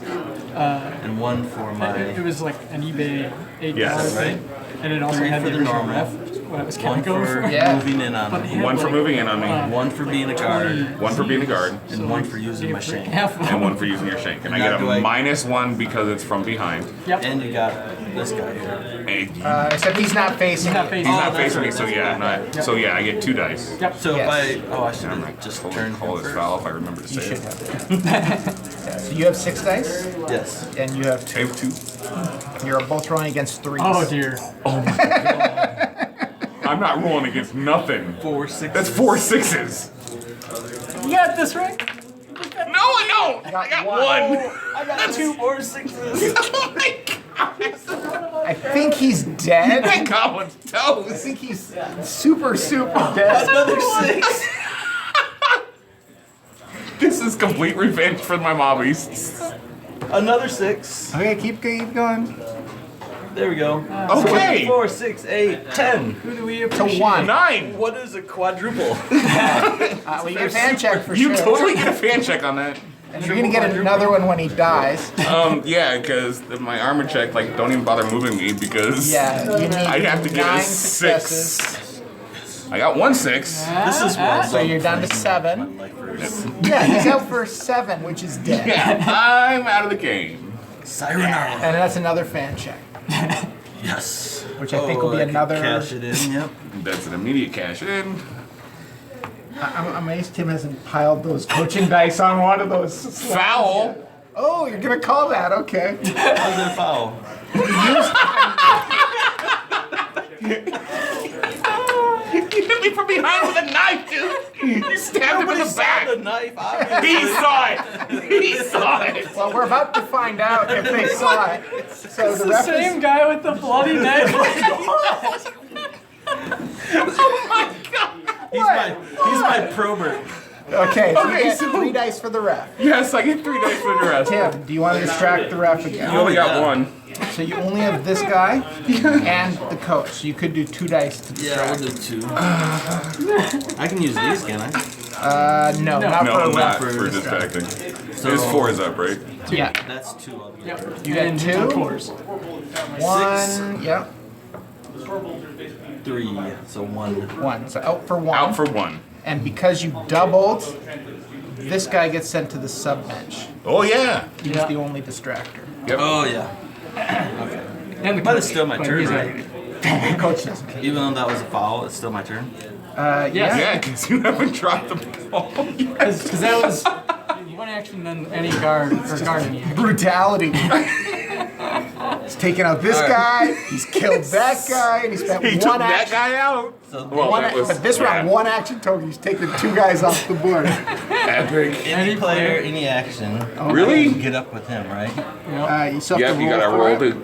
and 1 for my. It was like an eBay $8 Yes. thing, and it also 3 had for the the original normal. ref. What I was kind 1 of going for for. Yeah. moving in on But me. it had, 1 for like, moving in on me. 1 for being a guard. 1 for being a guard. And 1 for using my shank. Half of And them. 1 for using your shank. And I Now get do a I- -1 because it's from behind. Yep. And you got this guy here. And Except he's not facing. Not you. facing. he's not that's facing me, right, so that's yeah, right. I'm not. So yeah, I get 2 dice. Yep. So Yes. if I I should I'm have like, just totally turned call him this first. foul if I remember to say Should it. have it. Yeah, so you have 6 dice, Yes. and you have I 2. have 2. You're both rolling against 3s. Oh dear. I'm not rolling against nothing. 4, 6. That's 4 6s. You got this right. No, I don't. I got 1. I got 2 4 6s. Oh my god. I think he's dead. That goblin's I toast. think he's super dead. Another 6. This is complete revenge for my mobbies. Another 6. Okay, keep going. There we go. Okay. 4, 6, 8, 10. Who do we To appreciate? 1. 9. What is a quadruple? Well, you get a fan check for You sure. totally get a fan check on that. And you're gonna get another one when he dies. Yeah, because my armor check, like, don't even bother moving me because Yeah, you need I'd have to get a 9 6. successes. I got 1 6. This is where So you're down to 7. Yeah, he's out for 7, which is dead. Yeah, I'm out of the game. Siren And that's another fan check, Yes. which I think will be I can another. Cash it in. Yep. That's an immediate cash in. I'm amazed Tim hasn't piled those coaching dice on one of those. slabs Foul. yet. Oh, you're gonna call that? Okay. How's it a foul? You hit me from behind with a knife, dude. You stabbed him in the back. The knife. Obviously. He saw it. He saw it. Well, we're about to find out if they saw it. So the The ref same is, guy with the bloody knife. Oh my god. He's my prober. okay. So you Okay, get so- 3 dice for the ref. Yes, I get 3 dice for the rest. Tim, do you want to distract the ref You again? only got 1. So you only have this guy and the coach. So you could do 2 dice to Yeah, distract. we'll do 2. I can use these, can I? No, not No, for a not ref. for distracting. So His 4 is up, right? Yeah. That's 2 of them. Yep. You got And 2? Fours. 1. Yep. 3. So 1. 1. So out for 1. Out for 1. And because you doubled, this guy gets sent to the sub bench. Oh yeah. He's Yeah. the only distractor. Oh yeah. And the But it's coach, still my but turn, he's right? The coach doesn't care. Even though that was a foul, it's still my turn. Yes. Yeah, because you haven't dropped the ball. Because that was one action, then any guard or guard any action. Brutality. He's taken out this guy. He's killed that guy, and he spent He took one that action. guy out. So Well, One, that was but this round, bad. 1 action token. He's taken 2 guys off the board. Epic. any player, any action. Really? I can get up with him, right? You still have Yep, to you roll gotta for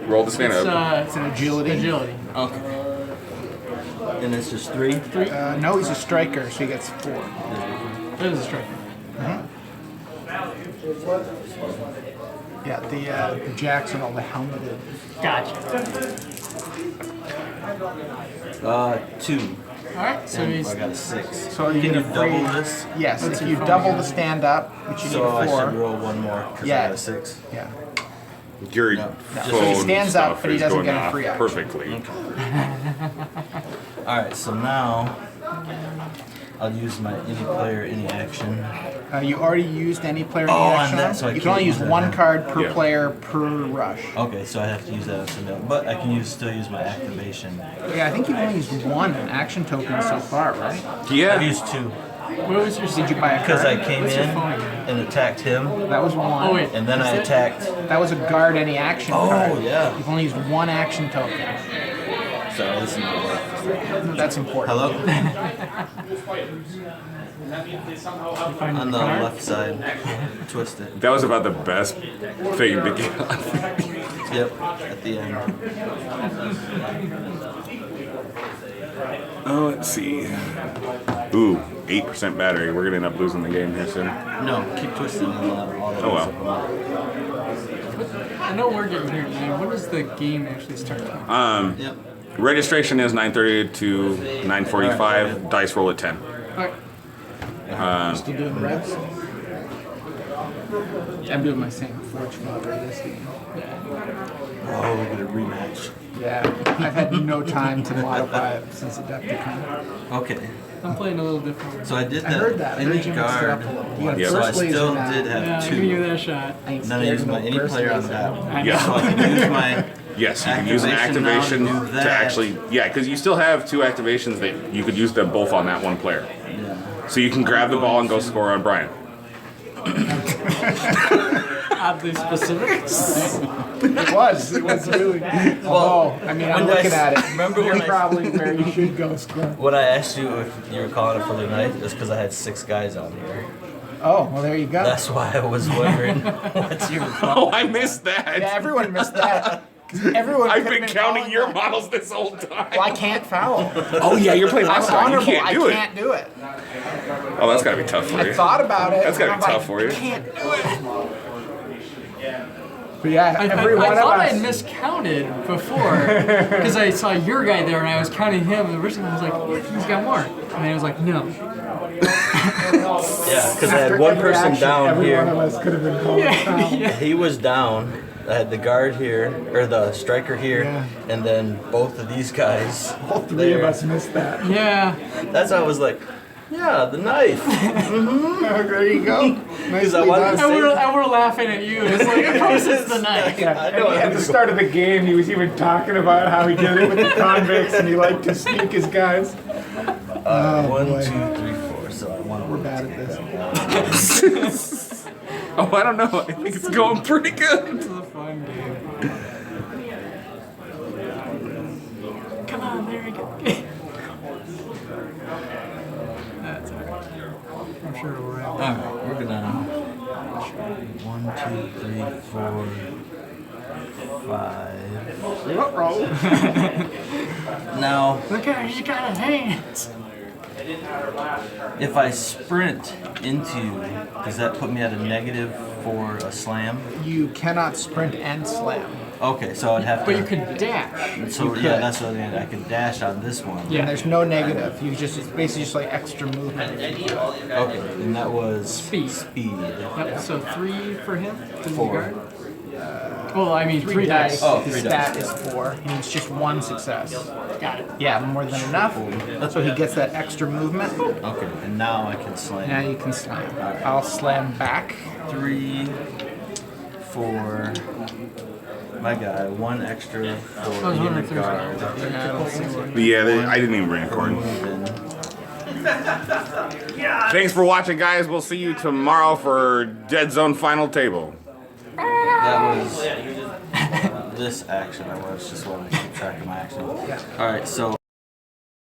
roll it. to stand It's, up. It's an agility. agility. Okay. And it's just 3. No, he's a striker, so he gets 4. That is a strike. Yeah, the jacks and all the helmeted. Gotcha. 2. Alright, so And he's. I got a 6. So you Can get you a double free- this? Yes, That's if your you phone, double yeah. the stand up, which you So I need should 4. roll 1 more because Yeah. I got a 6. Yeah. Your No. phone So he stands up, stuff but he is doesn't going get a off free action. perfectly. Alright, so now I'll use my any player, any action. You already used any player Oh, action. on that, so I you can can't only use use that 1 now. card per Yeah. player per rush. Okay, so I have to use that as a note. But I can still use my activation. Yeah, I think you've only used 1 action token so far, right? I've Yeah. used 2 What was your Did you buy a because I card? came What's your in phone? and attacked him, That was 1. Oh, wait. and then I Is it? attacked. That was a guard any action card. Oh yeah. You've only used 1 action token. Sorry, this is not working. That's important. Hello. Find On the the card? left side, twist it. That was about the best thing to get off. Yep, at the end. Oh, let's see. Ooh, 8% battery. We're gonna end up losing the game here soon. No, keep twisting and all the Oh, well. I know we're getting here, man. When does the game actually start? Yep. Registration is 9:30 to 9:45. Dice roll at 10. Alright. Still doing reps? I'm doing my same fortune for this game. Oh, we get a rematch. Yeah, I've had no time to modify it since Adepticon. Okay. I'm playing a little different. So I did I that. heard that. I Any heard you mixed it guard. up a little. You got a Yeah. So I first laser still now. did Yeah, have I'm giving you 2. that shot. I ain't Then I scared use of my no any first player on laser. that. Yeah. So I can use my. Yes, you can use an Activation now activation to do to that. actually, yeah, because you still have 2 activations that you could use them both on that one player. Yeah. So you can grab the ball and go score on Brian. Oddly specific. It was really. Oh, I mean, I'm when I looking at it. remember You're when I- probably where you should go score. When I asked you if you were calling it for the night, it was because I had 6 guys on here. Oh, well, there you go. That's why I was wondering what's your Oh, I missed that. Yeah, everyone missed that. 'Cause everyone I've could've been counting calling your that. models this whole time. Well, I can't foul. Oh yeah, you're playing I'm last time. You honorable. can't do I it. can't do it. Oh, that's gotta be tough for I you. thought about it. That's gotta and be I'm tough like, for you. I can't do it. But yeah, I every one of thought us. I miscounted before because I saw your guy there and I was counting him. And originally I was like, he's got more. And then I was like, no. Yeah, because I After had one every person action, down every here. one of us could have been called a foul. He was down, I had the guard here, or the striker here, and then both of these guys. All three of us missed that. Yeah. That's how I was like, yeah, the knife. There you go. Because I wanted to And say. we're laughing at you. It's like, of course it's the knife. Yeah, I know, at the start of the game, he was even talking about how he did it with the convicts and he liked to sneak his guys. One, boy. 2, 3, 4. So I want to. We're bad at this. Oh, I don't know. I think it's going pretty good. It's a fun game. Come on, there we go. That's alright. I'm sure it'll wrap. Alright, we're gonna. 1, 2, 3, 4, 5. Now, Look at her, she got a hand. if I sprint into, does that put me at a negative for a slam? You cannot sprint and slam. Okay, so I'd have to. But you could dash. So you could. yeah, that's what I mean. I could dash on this one. Yeah. And there's no negative. You just it's basically just like extra movement. Okay, and that was Speed. Speed. Yep, so 3 for him. Does he 4. guard? Well, I mean, 3 dice. Oh, His 3 stat dice. is 4. He needs just 1 success. Got it. Yeah, more than enough. So he gets that extra movement. Okay, and now I can slam. Now you can slam. I'll slam back. 3, 4. My guy, 1 extra for I was being wondering the if there's guard. But yeah, I didn't even record. Thanks for watching, guys. We'll see you tomorrow for Dead Zone Final Table. That was this action. I was just wanting to keep track of my action. All right, so.